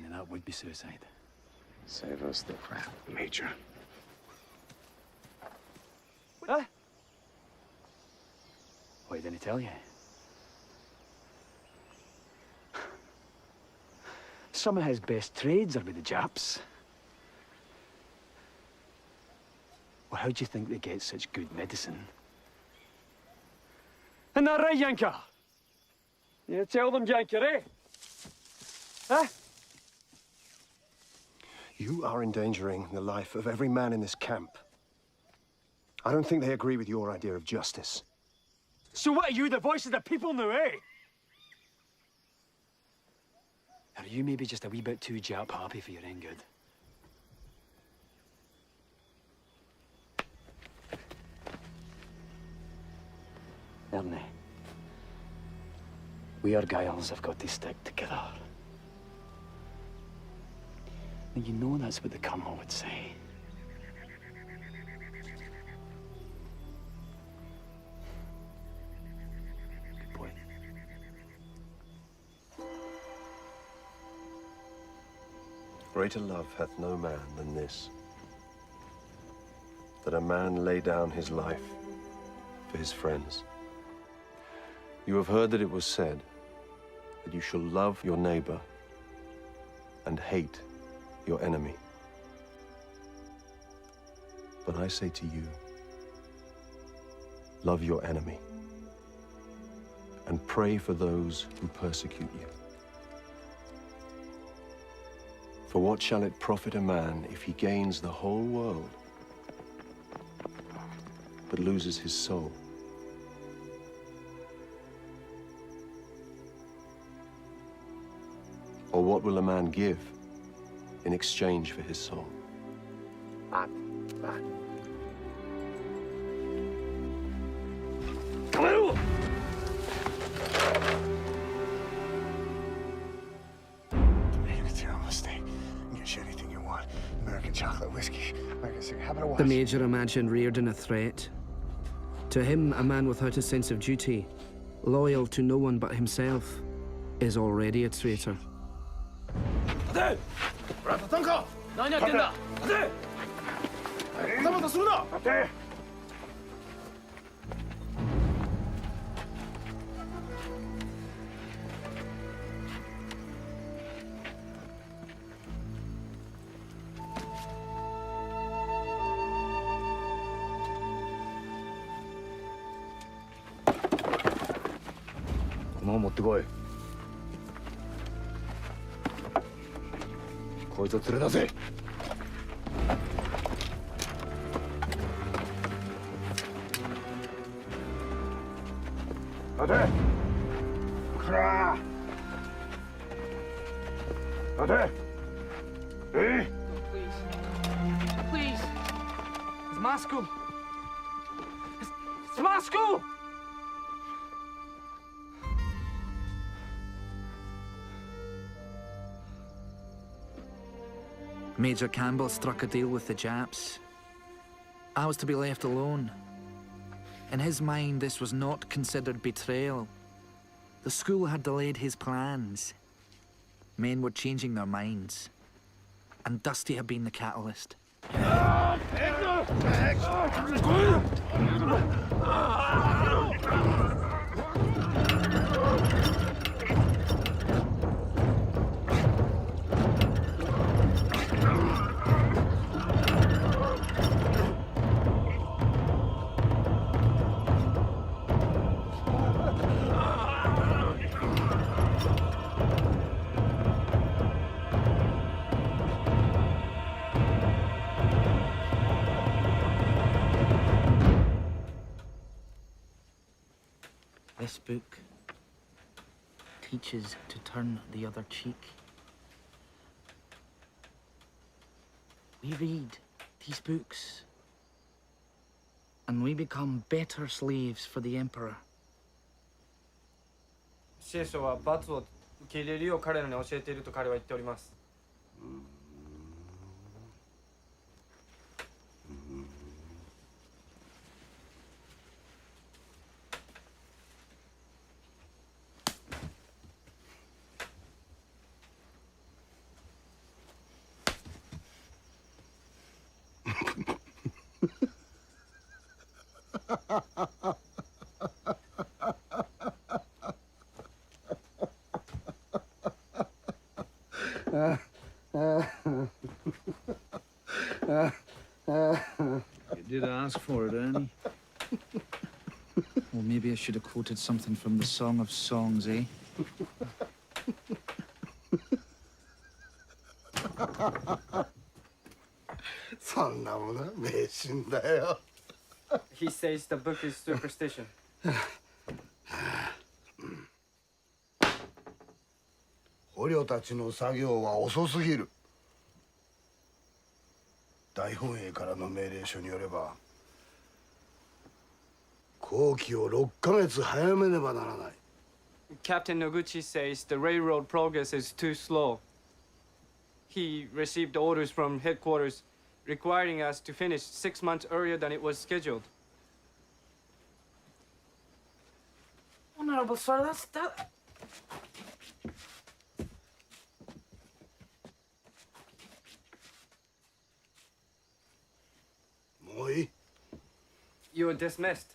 now that would be suicide. Save us the crap, Major. Huh? Why didn't he tell you? Some of his best trades are with the Japs. Well, how do you think they get such good medicine? Isn't that right, Yanker? You tell them, Yanker, eh? Huh? You are endangering the life of every man in this camp. I don't think they agree with your idea of justice. So what are you, the voice of the people now, eh? Are you maybe just a wee bit too Jap happy for your own good? Ernie, we Argylls have got to stick together. And you know that's what the Colonel would say. Good boy. Greater love hath no man than this, that a man lay down his life for his friends. You have heard that it was said that you shall love your neighbor and hate your enemy. But I say to you, love your enemy and pray for those who persecute you. For what shall it profit a man if he gains the whole world but loses his soul? Or what will a man give in exchange for his soul? Make a terrible mistake. You get you anything you want. American chocolate whiskey, American cigarette. How about a watch? The Major imagined Reardon a threat. To him, a man without a sense of duty, loyal to no one but himself, is already a traitor. 待て！ほら、立たんか！何やってんだ！待て！バタバタするな！待て！このまま持ってこい。こいつを連れ出せ。待て！こら！待て！え？ Please. Please. It's Moscow. It's Moscow! Major Campbell struck a deal with the Japs. I was to be left alone. In his mind, this was not considered betrayal. The school had delayed his plans. Men were changing their minds. And Dusty had been the catalyst. This book teaches to turn the other cheek. We read these books and we become better slaves for the Emperor. 聖書は罰を受け入れるよう彼らに教えていると彼は言っております。You did ask for it, Ernie. Well, maybe I should have quoted something from the Song of Songs, eh? He says the book is superstition. 捕虜たちの作業は遅すぎる。大本営からの命令書によれば、工期を6ヶ月早めねばならない。Captain Noguchi says the railroad progress is too slow. He received orders from headquarters requiring us to finish 6 months earlier than it was scheduled. Honorable sir, that... You are dismissed.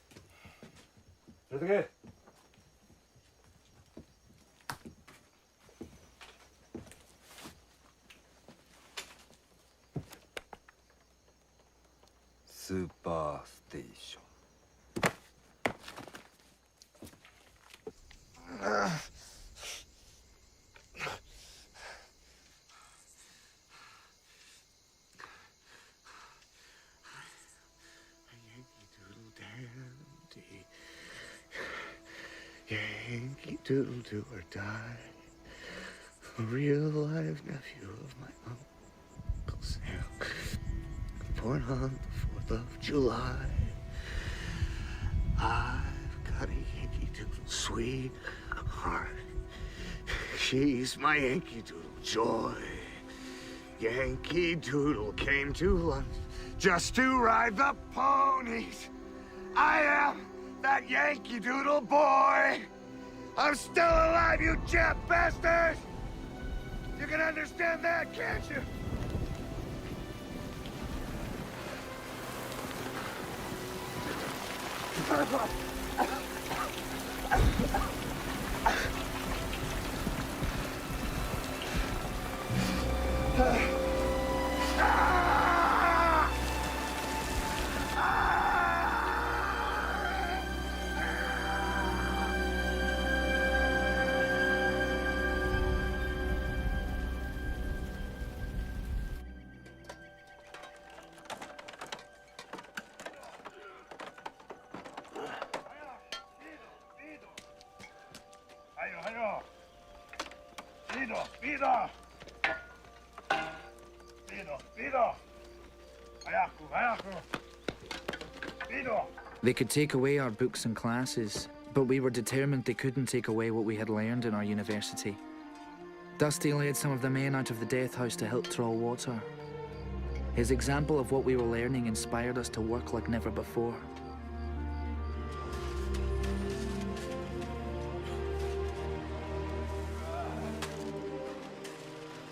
Super station. Yankee Doodle do or die. A real live nephew of my Uncle Sam. Born on the 4th of July. I've got a Yankee Doodle sweetheart. She's my Yankee Doodle joy. Yankee Doodle came to London just to ride the ponies. I am that Yankee Doodle boy. I'm still alive, you Jap bastards! You can understand that, can't you? They could take away our books and classes, but we were determined they couldn't take away what we had learned in our university. Dusty led some of the men out of the death house to help draw water. His example of what we were learning inspired us to work like never before.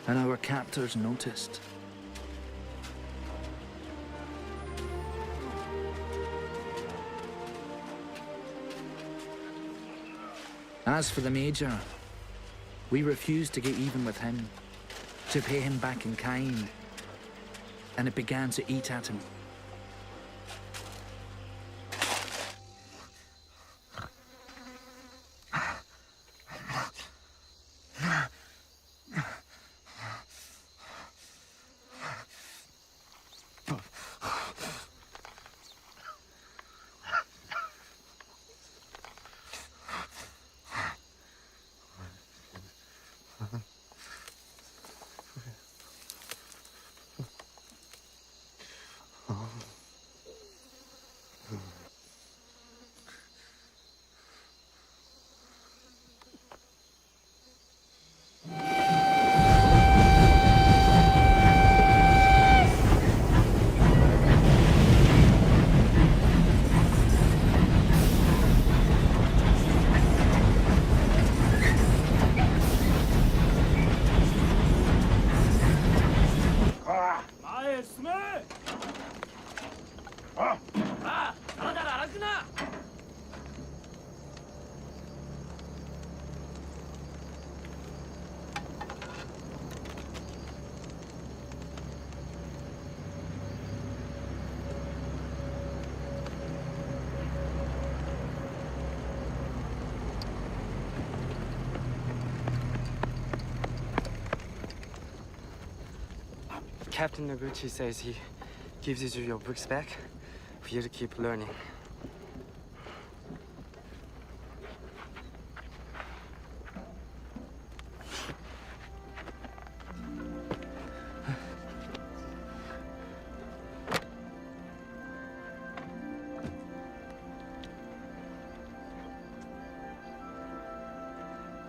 And our captors noticed. As for the Major, we refused to get even with him, to pay him back in kind, and it began to eat at him. Captain Noguchi says he gives you your books back for you to keep learning.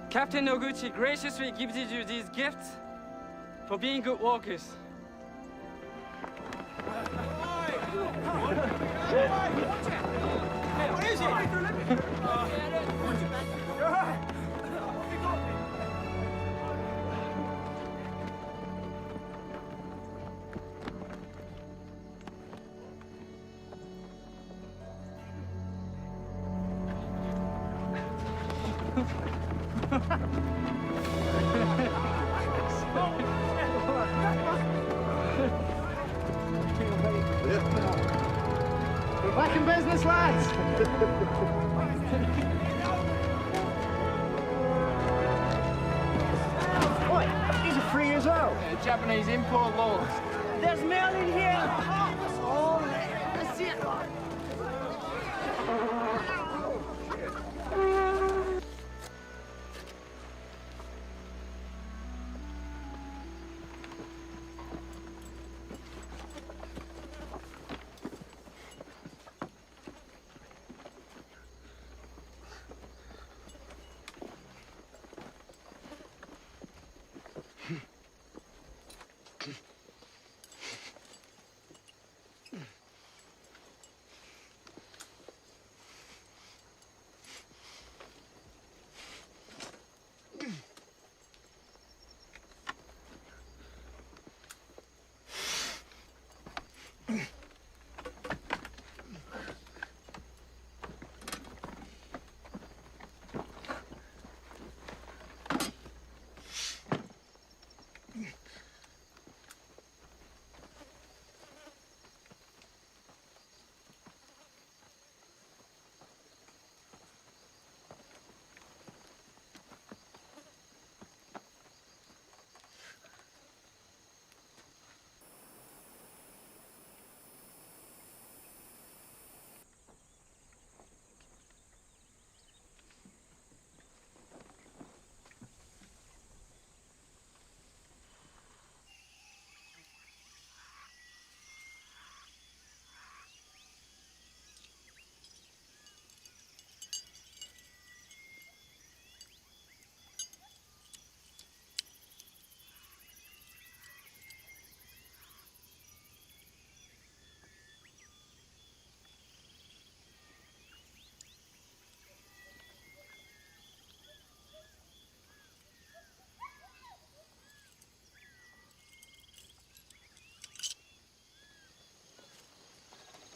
Captain Noguchi graciously gives you these gifts for being good walkers. What is it? We're back in business, lads! Oi, these are free as well. Japanese import laws. There's mail in here! Oh, let's see it.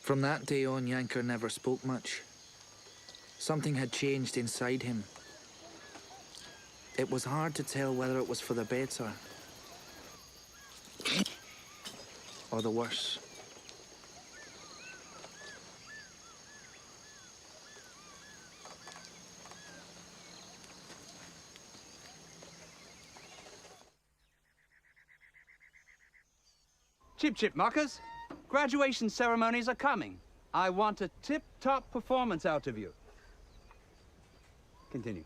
From that day on, Yanker never spoke much. Something had changed inside him. It was hard to tell whether it was for the better or the worse. Chip chip muckers, graduation ceremonies are coming. I want a tip-top performance out of you. Continue.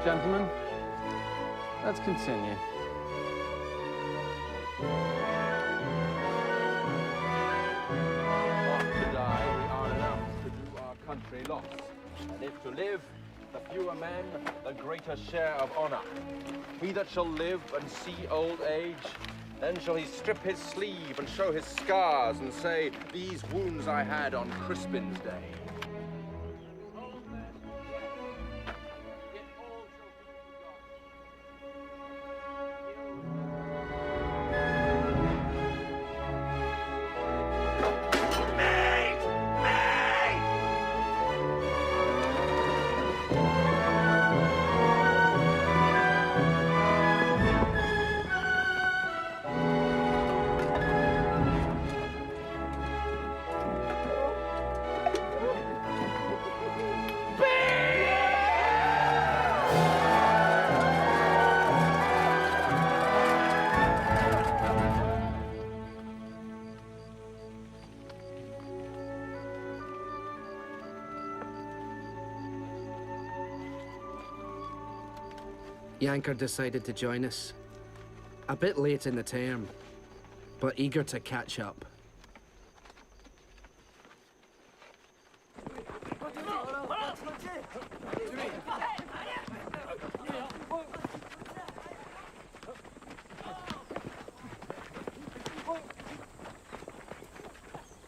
Gentlemen, let's continue. To die, we are announced to do our country loss. And if to live, the fewer men, the greater share of honor. He that shall live and see old age, Then shall he strip his sleeve and show his scars and say, these wounds I had on Crispin's day. Yanker decided to join us. A bit late in the term, but eager to catch up.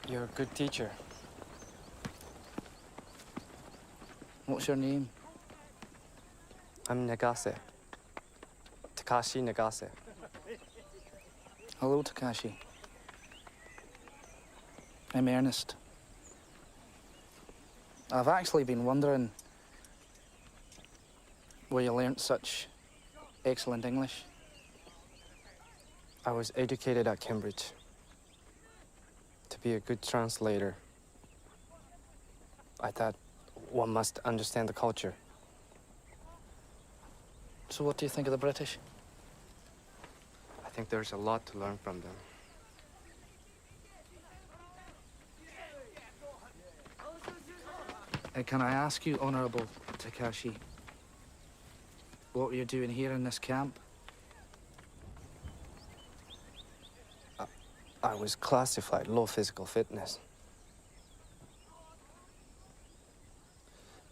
You're a good teacher. What's your name? I'm Nagase. Takashi Nagase. Hello, Takashi. I'm Ernest. I've actually been wondering where you learnt such excellent English. I was educated at Cambridge. To be a good translator, I thought one must understand the culture. So what do you think of the British? I think there's a lot to learn from them. Can I ask you, Honourable Takashi, what you're doing here in this camp? I was classified low physical fitness.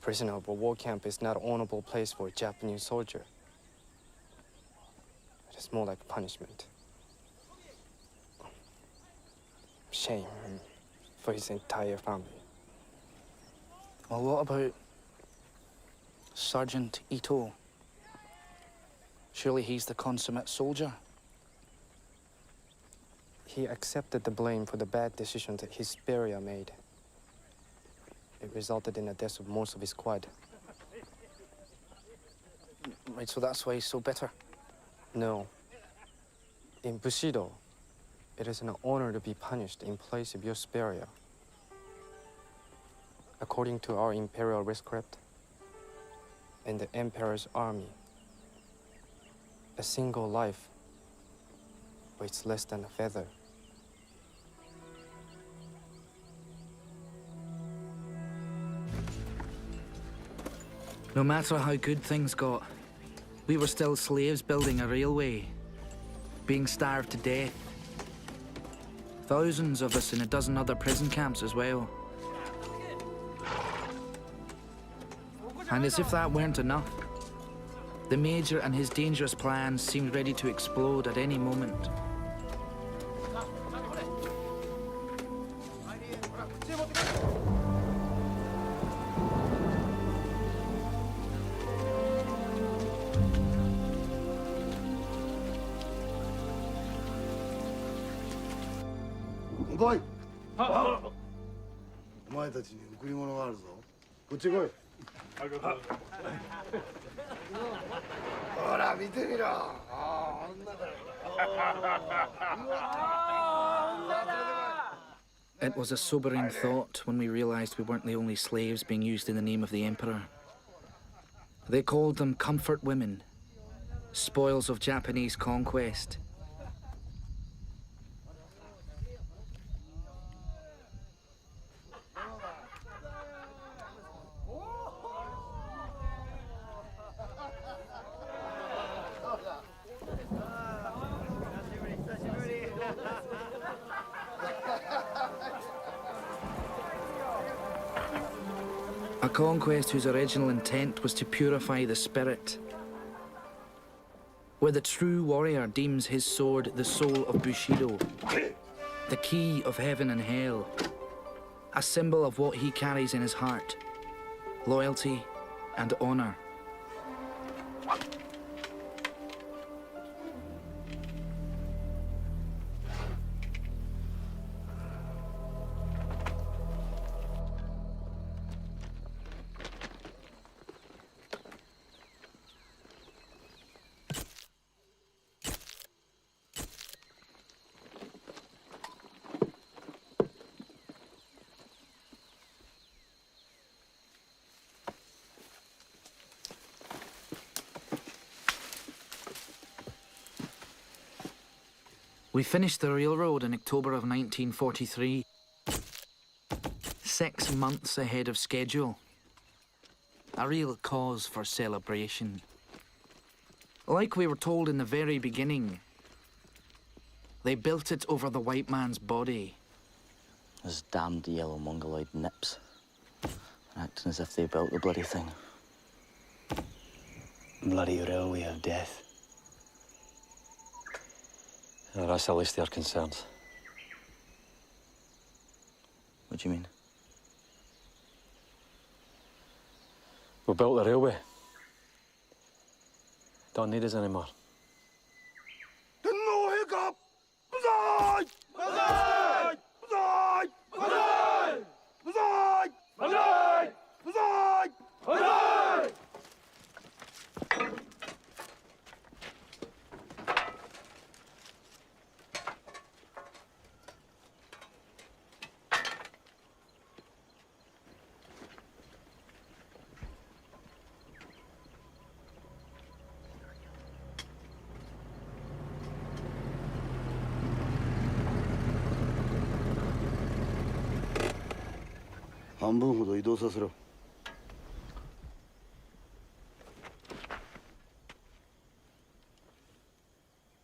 Prisoner of war camp is not an honorable place for a Japanese soldier. It is more like punishment. Shame for his entire family. Well, what about Sergeant Ito? Surely he's the consummate soldier. He accepted the blame for the bad decisions that his superior made. It resulted in the death of most of his squad. Right, so that's why he's so bitter. No. In Bushido, it is an honor to be punished in place of your superior. According to our imperial rescript, in the emperor's army, a single life weighs less than a feather. No matter how good things got, we were still slaves building a railway, being starved to death. Thousands of us in a dozen other prison camps as well. And as if that weren't enough, the Major and his dangerous plans seemed ready to explode at any moment. Boy! お前たちに贈り物があるぞ。こっち来い。ほら見てみろ。女だよ。It was a sobering thought when we realized we weren't the only slaves being used in the name of the Emperor. They called them comfort women, spoils of Japanese conquest. A conquest whose original intent was to purify the spirit. where the true warrior deems his sword the soul of Bushido, the key of heaven and hell, a symbol of what he carries in his heart, loyalty and honor. We finished the railroad in October of 1943, 6 months ahead of schedule. A real cause for celebration. Like we were told in the very beginning, they built it over the white man's body. Those damned yellow mongoloid nips, acting as if they built the bloody thing. Bloody railway of death. That's at least they're concerned. What do you mean? We built the railway. Don't need us anymore. No hiccup! Bazai! Bazai! Bazai! Bazai! Bazai! Bazai! Bazai! Bazai!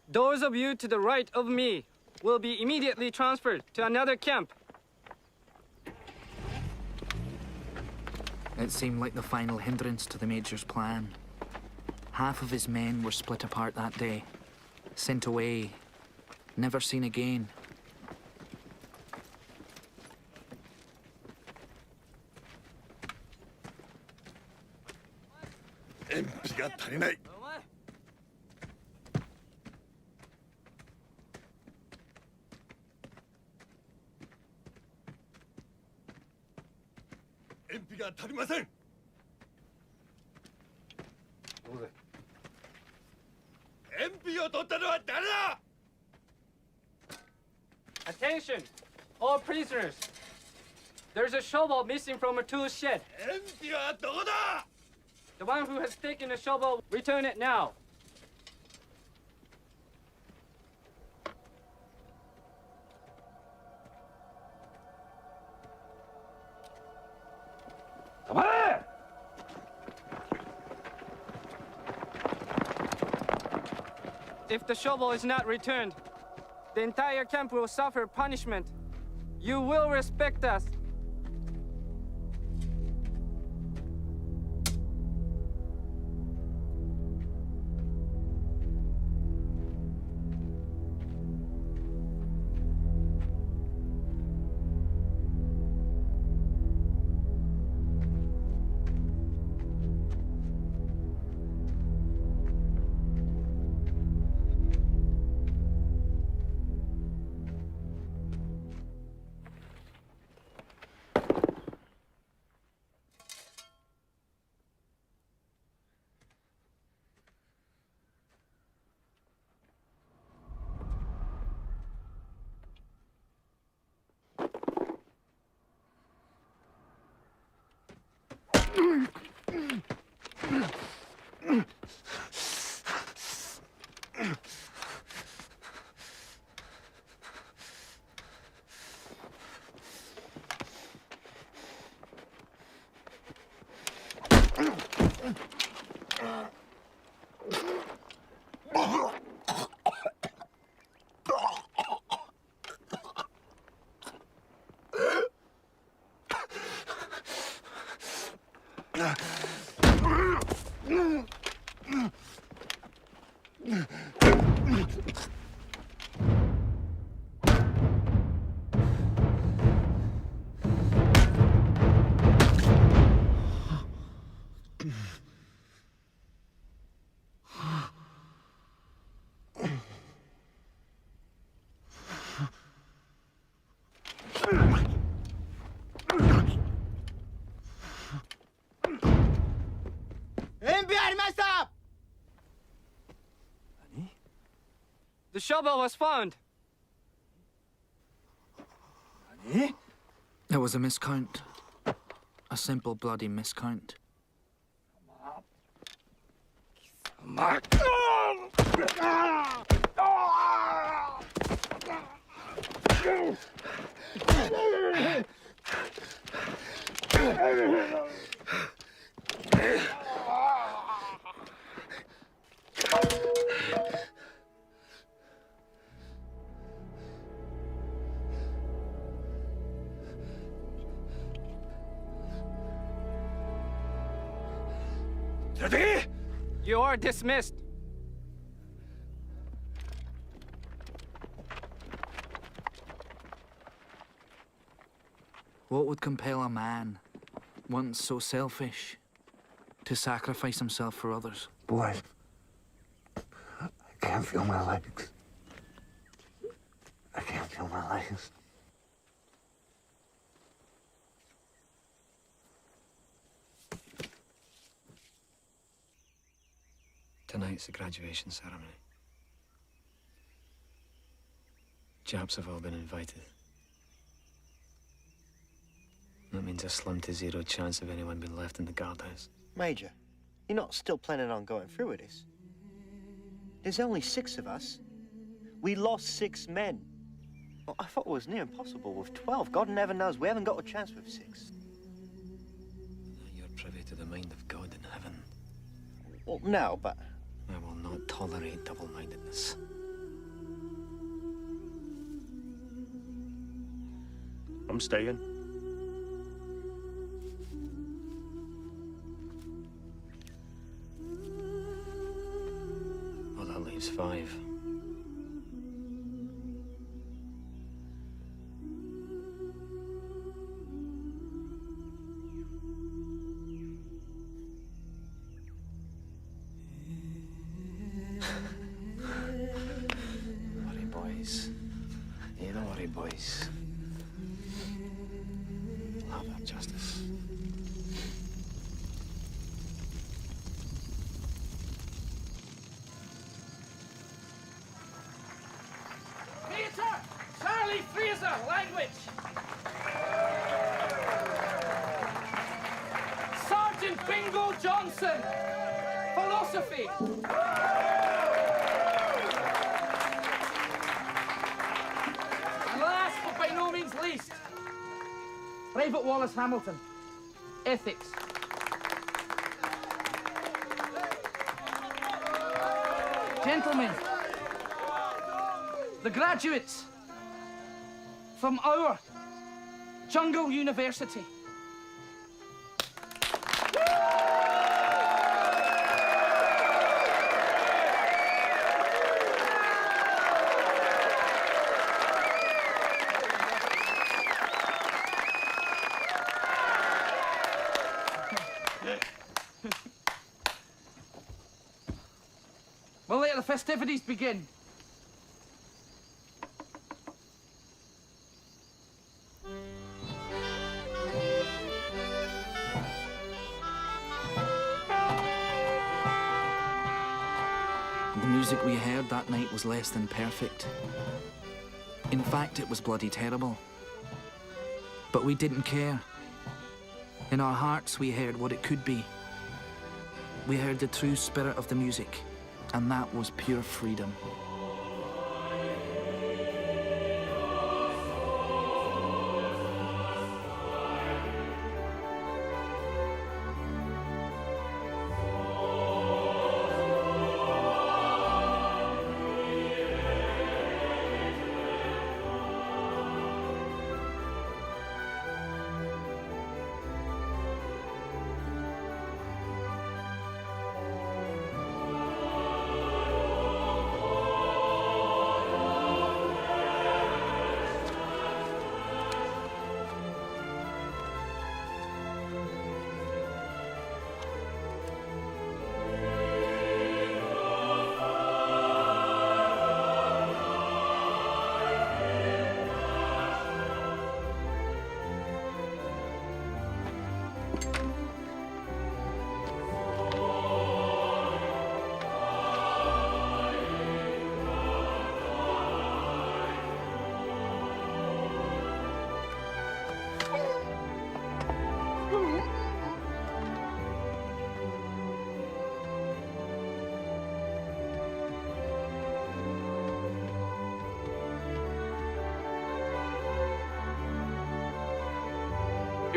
Those of you to the right of me will be immediately transferred to another camp. It seemed like the final hindrance to the Major's plan. Half of his men were split apart that day, sent away, never seen again. Attention, all prisoners. There's a shovel missing from a tool shed. The one who has taken the shovel, return it now. If the shovel is not returned, the entire camp will suffer punishment. You will respect us. The shovel was found. It was a miscount. A simple bloody miscount. You are dismissed. What would compel a man, once so selfish, to sacrifice himself for others? Boys, I can't feel my legs. I can't feel my legs. Tonight's the graduation ceremony. Japs have all been invited. That means a slim to zero chance of anyone being left in the guardhouse. Major, you're not still planning on going through with this? There's only 6 of us. We lost 6 men. Well, I thought it was near impossible with 12. God never knows. We haven't got a chance with 6. You're privy to the mind of God in heaven. Well, no, but... I will not tolerate double-mindedness. I'm staying. Well, that leaves 5. Boys. We'll have that justice. Theater! Charlie Fraser, language! Sergeant Bingo Johnson, philosophy! By no means least, Private Wallace Hamilton, ethics. Gentlemen, the graduates from our Jungle University. We'll let the festivities begin. The music we heard that night was less than perfect. In fact, it was bloody terrible. But we didn't care. In our hearts, we heard what it could be. We heard the true spirit of the music, and that was pure freedom.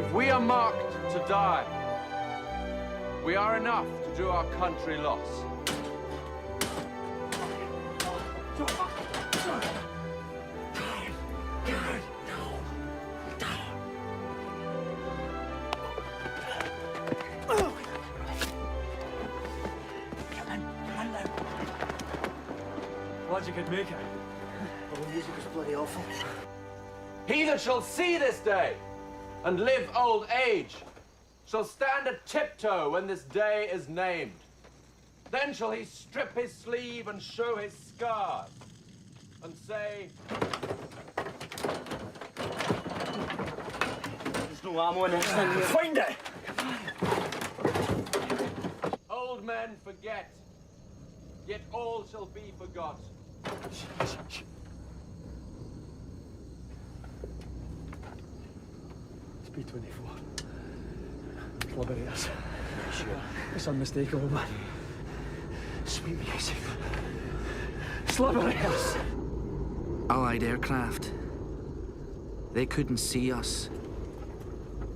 If we are marked to die, we are enough to do our country loss. Glad you could make it. Well, the music was bloody awful. He that shall see this day and live old age shall stand a tiptoe when this day is named. Then shall he strip his sleeve and show his scars and say, There's no ammo in this thing. Find it! old men forget, yet all shall be forgot. It's B-24. Collaborators. Sure. It's unmistakable, man. Sweet music. Collaborators. Allied aircraft. They couldn't see us,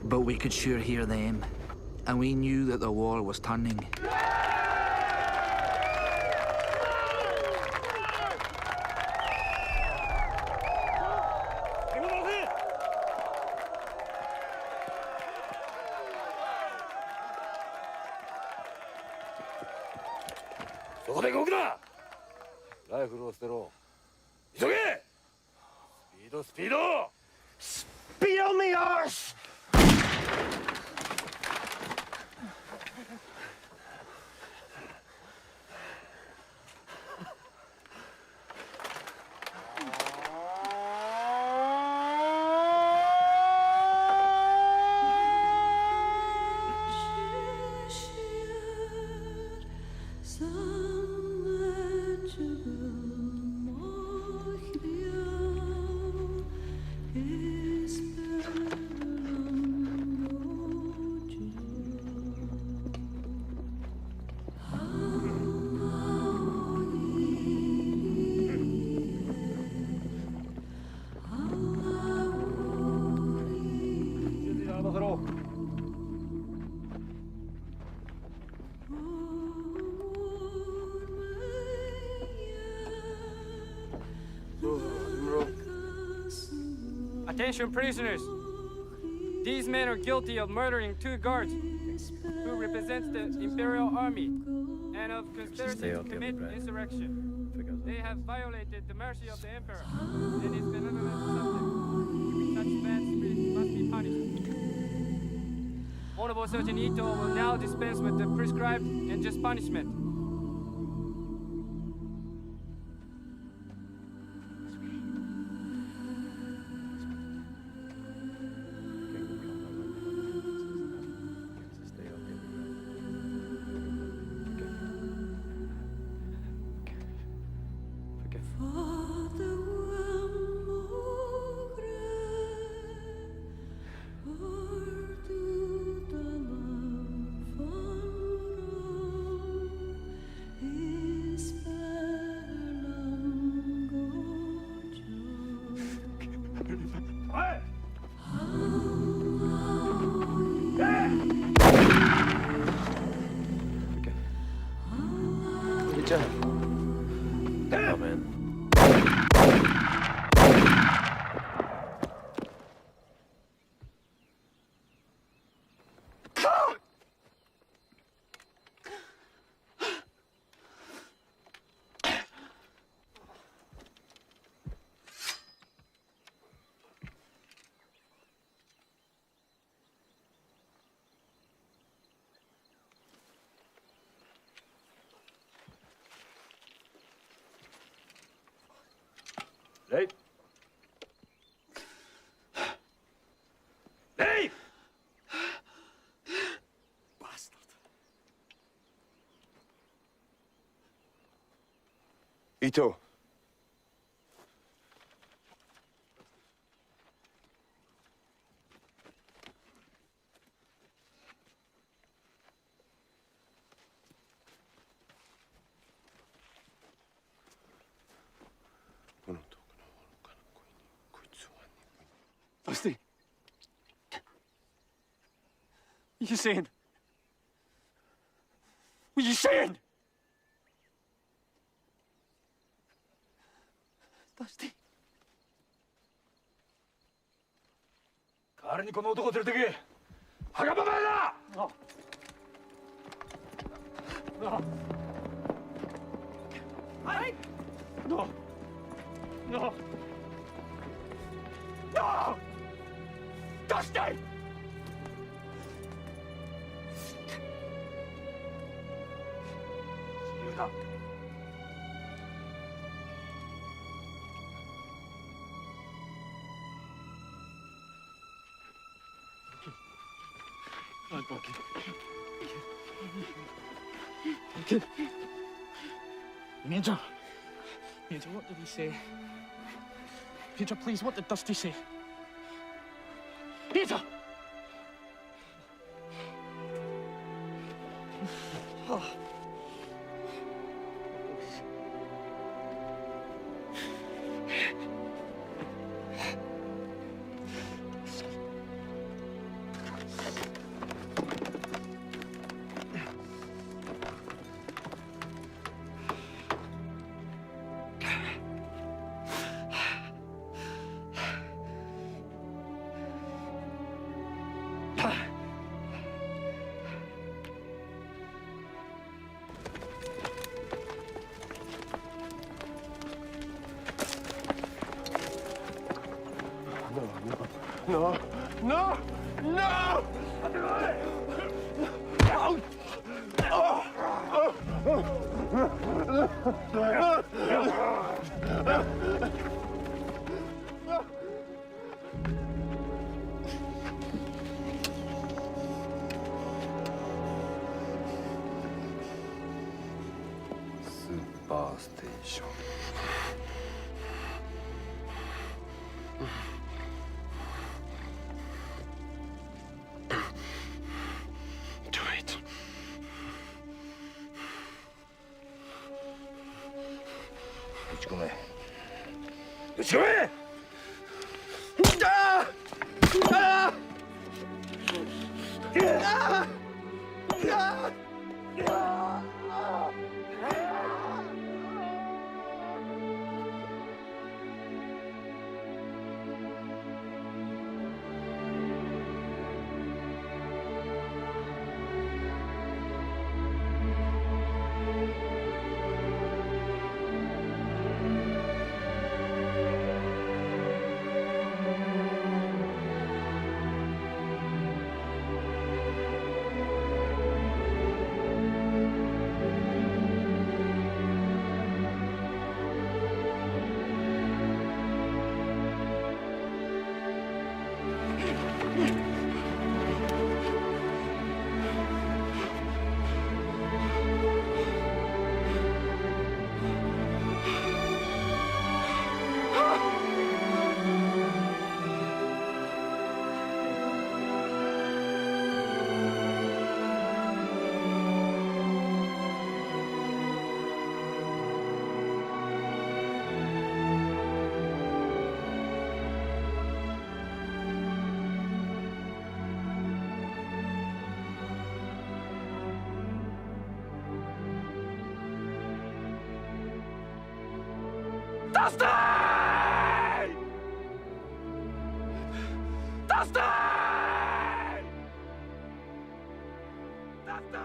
but we could sure hear them, and we knew that the war was turning. Speed on the arse! Attention prisoners! These men are guilty of murdering 2 guards who represent the Imperial Army and of conspiracy to commit insurrection. They have violated the mercy of the Emperor and his benevolent subjects. Such bad spirits must be punished. Honorable Surgeon Ito will now dispense with the prescribed and just punishment. Right. Hey! Bastard. Ito. Dusty. you saying? What are you saying? Dusty. 代わりにこの男を連れてけ。墓場前だ。はい。No. No. No. Dusty. 自由だ。Major! Major, what did he say? Major, please, what did Dusty say? Major! Oh. No! No! No! Super Station. Do it. Let's go in! Ah! Ah! Ah! Ah! Dusty! Dusty! Dusty!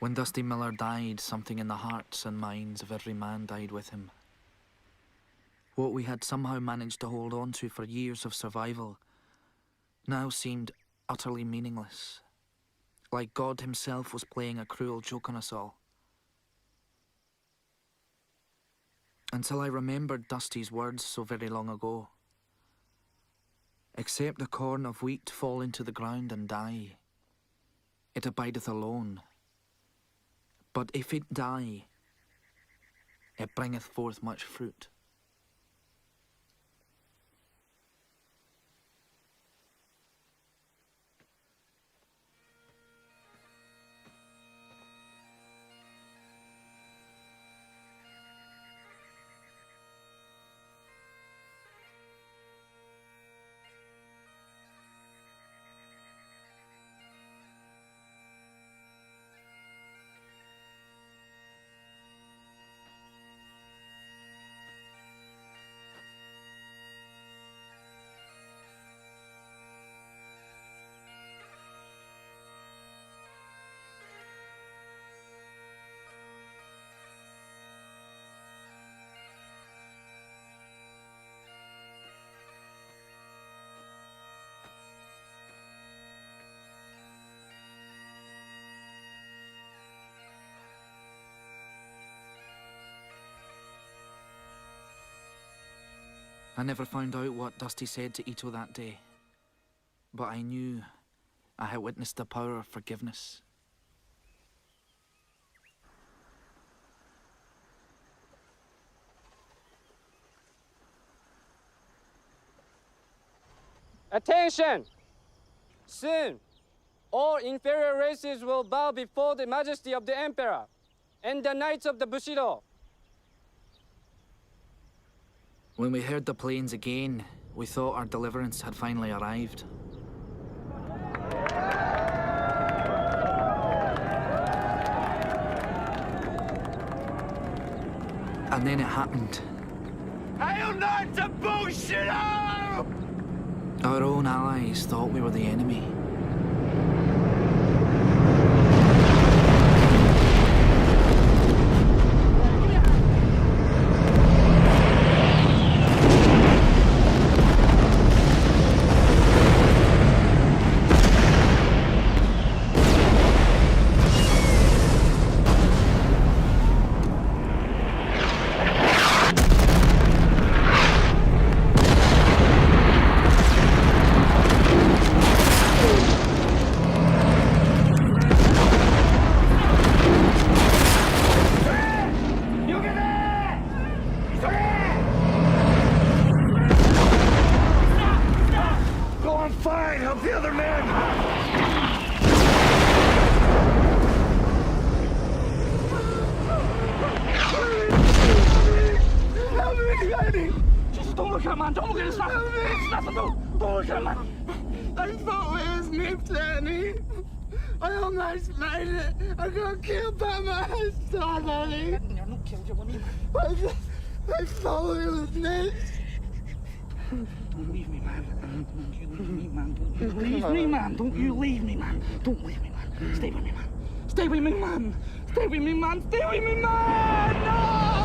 When Dusty Miller died, something in the hearts and minds of every man died with him. What we had somehow managed to hold on to for years of survival now seemed utterly meaningless, like God himself was playing a cruel joke on us all. Until I remembered Dusty's words so very long ago. Except the corn of wheat fall into the ground and die, it abideth alone. But if it die, it bringeth forth much fruit. I never found out what Dusty said to Ito that day, but I knew I had witnessed the power of forgiveness. Attention! Soon, all inferior races will bow before the majesty of the Emperor and the Knights of the Bushido. When we heard the planes again, we thought our deliverance had finally arrived. And then it happened. Hail Knights of Bushido! Our own allies thought we were the enemy. I almost made it. I got killed by my son, I thought it was me. Don't leave me, man. Don't you leave me, man. Don't you leave me, man. Don't you leave me, man. Don't leave me, man. Stay with me, man. Stay with me, man. Stay with me, man. Stay with me, man. No!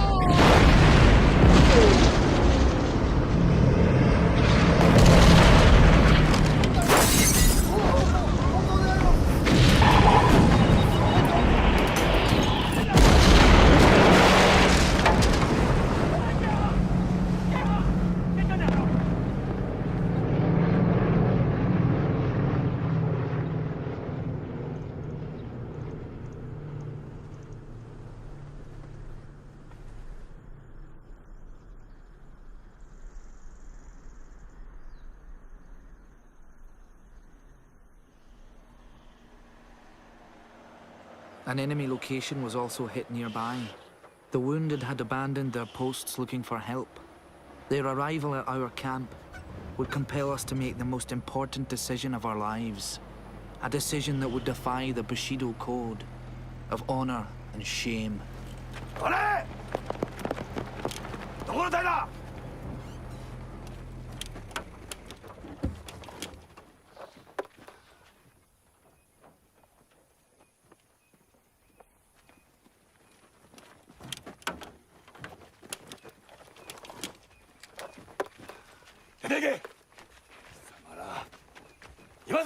An enemy location was also hit nearby. The wounded had abandoned their posts looking for help. Their arrival at our camp would compel us to make the most important decision of our lives. A decision that would defy the Bushido code of honor and shame. Ole! どこの隊だ!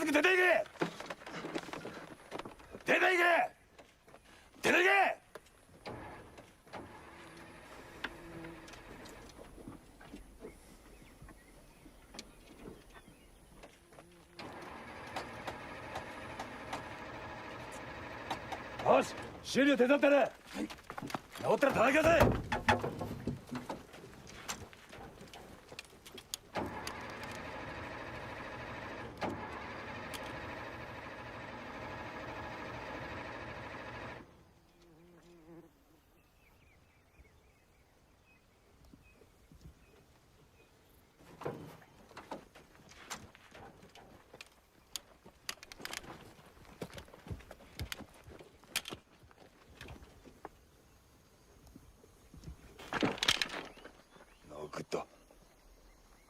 く出ていけ。出ていけ。出ていけ。よし、修理を手伝ってね。治ったら叩き出せ。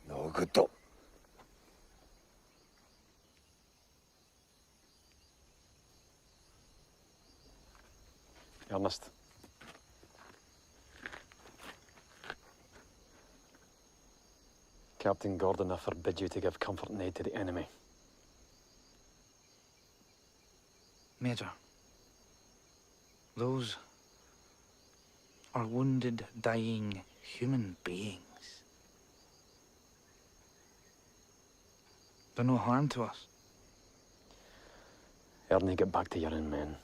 No good. Ernest. Captain Gordon, I forbid you to give comfort and aid to the enemy. Major, those are wounded, dying human beings. They're no harm to us. Ernie, get back to your own men.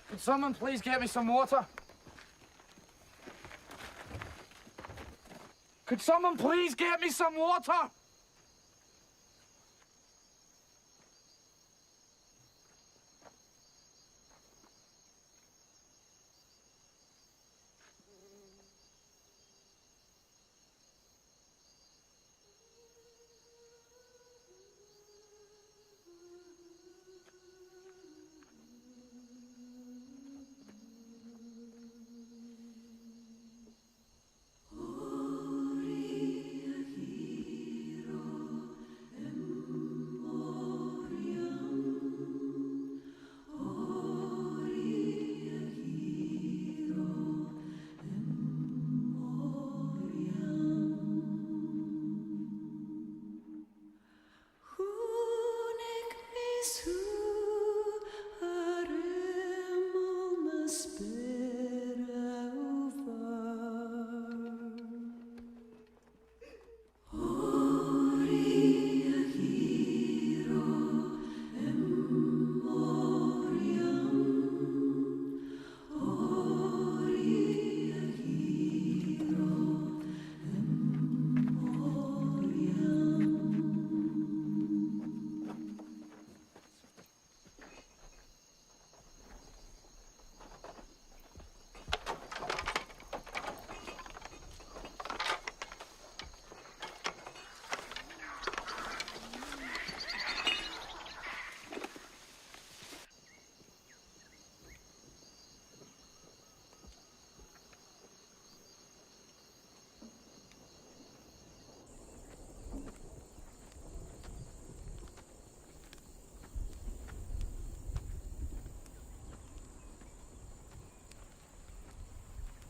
Could someone please get me some water? Could someone please get me some water?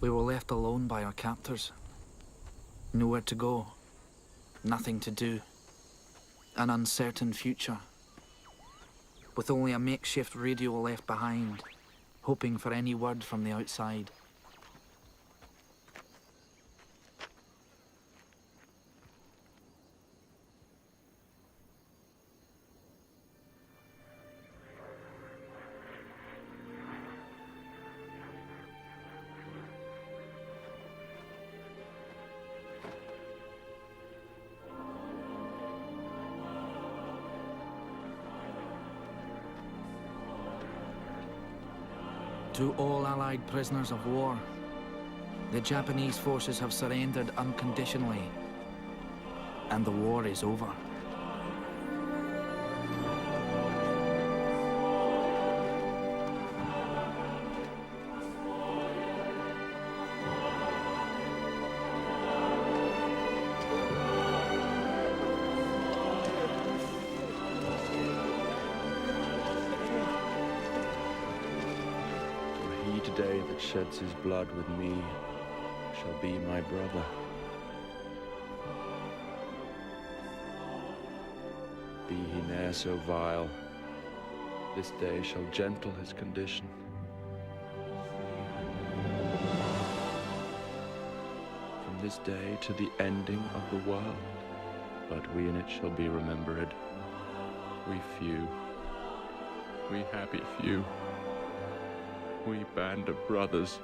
We were left alone by our captors. Nowhere to go. Nothing to do. An uncertain future. With only a makeshift radio left behind, hoping for any word from the outside. To all Allied prisoners of war, the Japanese forces have surrendered unconditionally, and the war is over. day that sheds his blood with me shall be my brother. Be he ne'er so vile, this day shall gentle his condition. From this day to the ending of the world, but we in it shall be remembered. We few, we happy few, we band of brothers.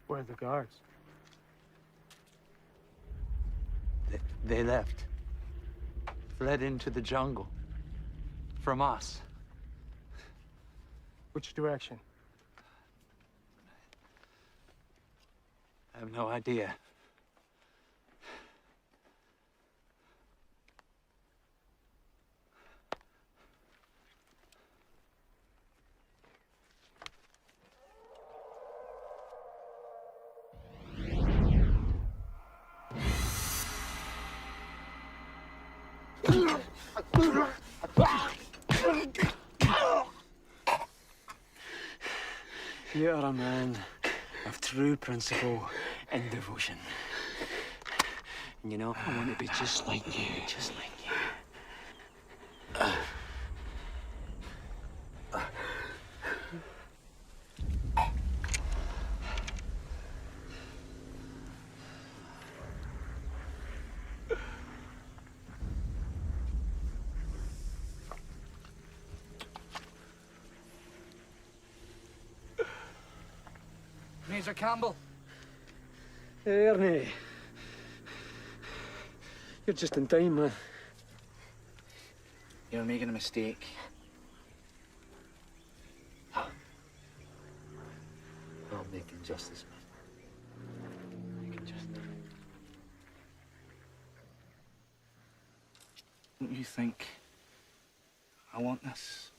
Where are the guards? They left. Fled into the jungle. From us. Which direction? I have no idea. You are a man of true principle and devotion. And you know, I want to be just like you. Just like you. Major Campbell. Ernie. You're just in time, man. You're making a mistake. I'm making justice, man. Making justice. Don't you think I want this?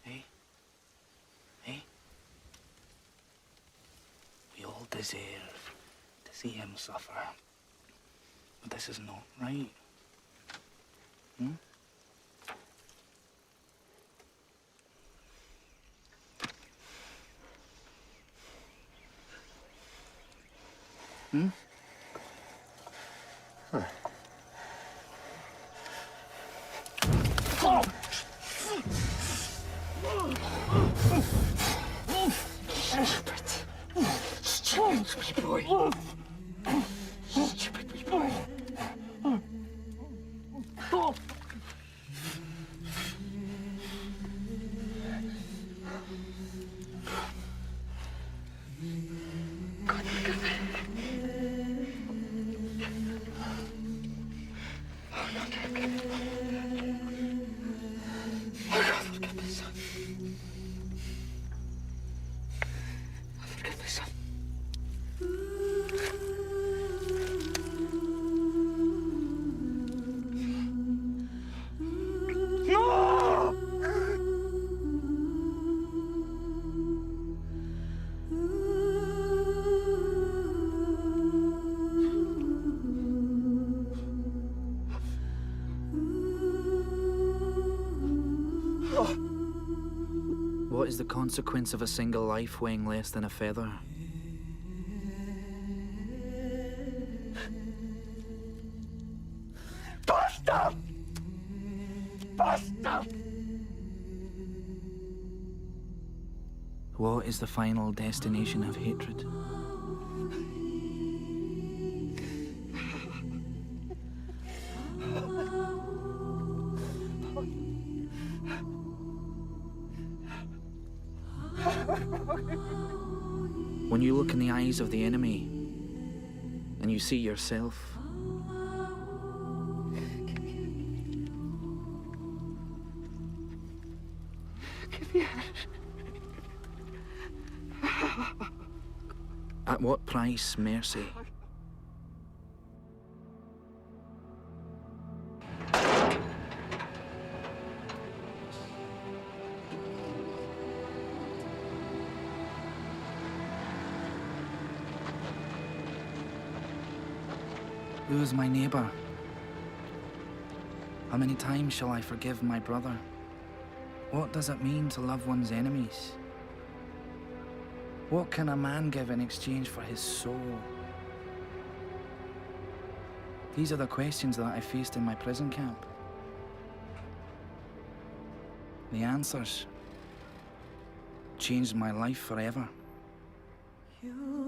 Eh? Eh? We all deserve to see him suffer. But this is not right. Hmm? Hmm? Huh. Stupid boy. Stupid wee boy. God, forgive me. Oh, God, forgive me. Oh, God, forgive me, son. Forgive me, son. No! What is the consequence of a single life weighing less than a feather? Basta! Basta! What is the final destination of hatred? When you look in the eyes of the enemy and you see yourself, at what price mercy? Who is my neighbor? How many times shall I forgive my brother? What does it mean to love one's enemies? What can a man give in exchange for his soul? These are the questions that I faced in my prison camp. The answers changed my life forever. You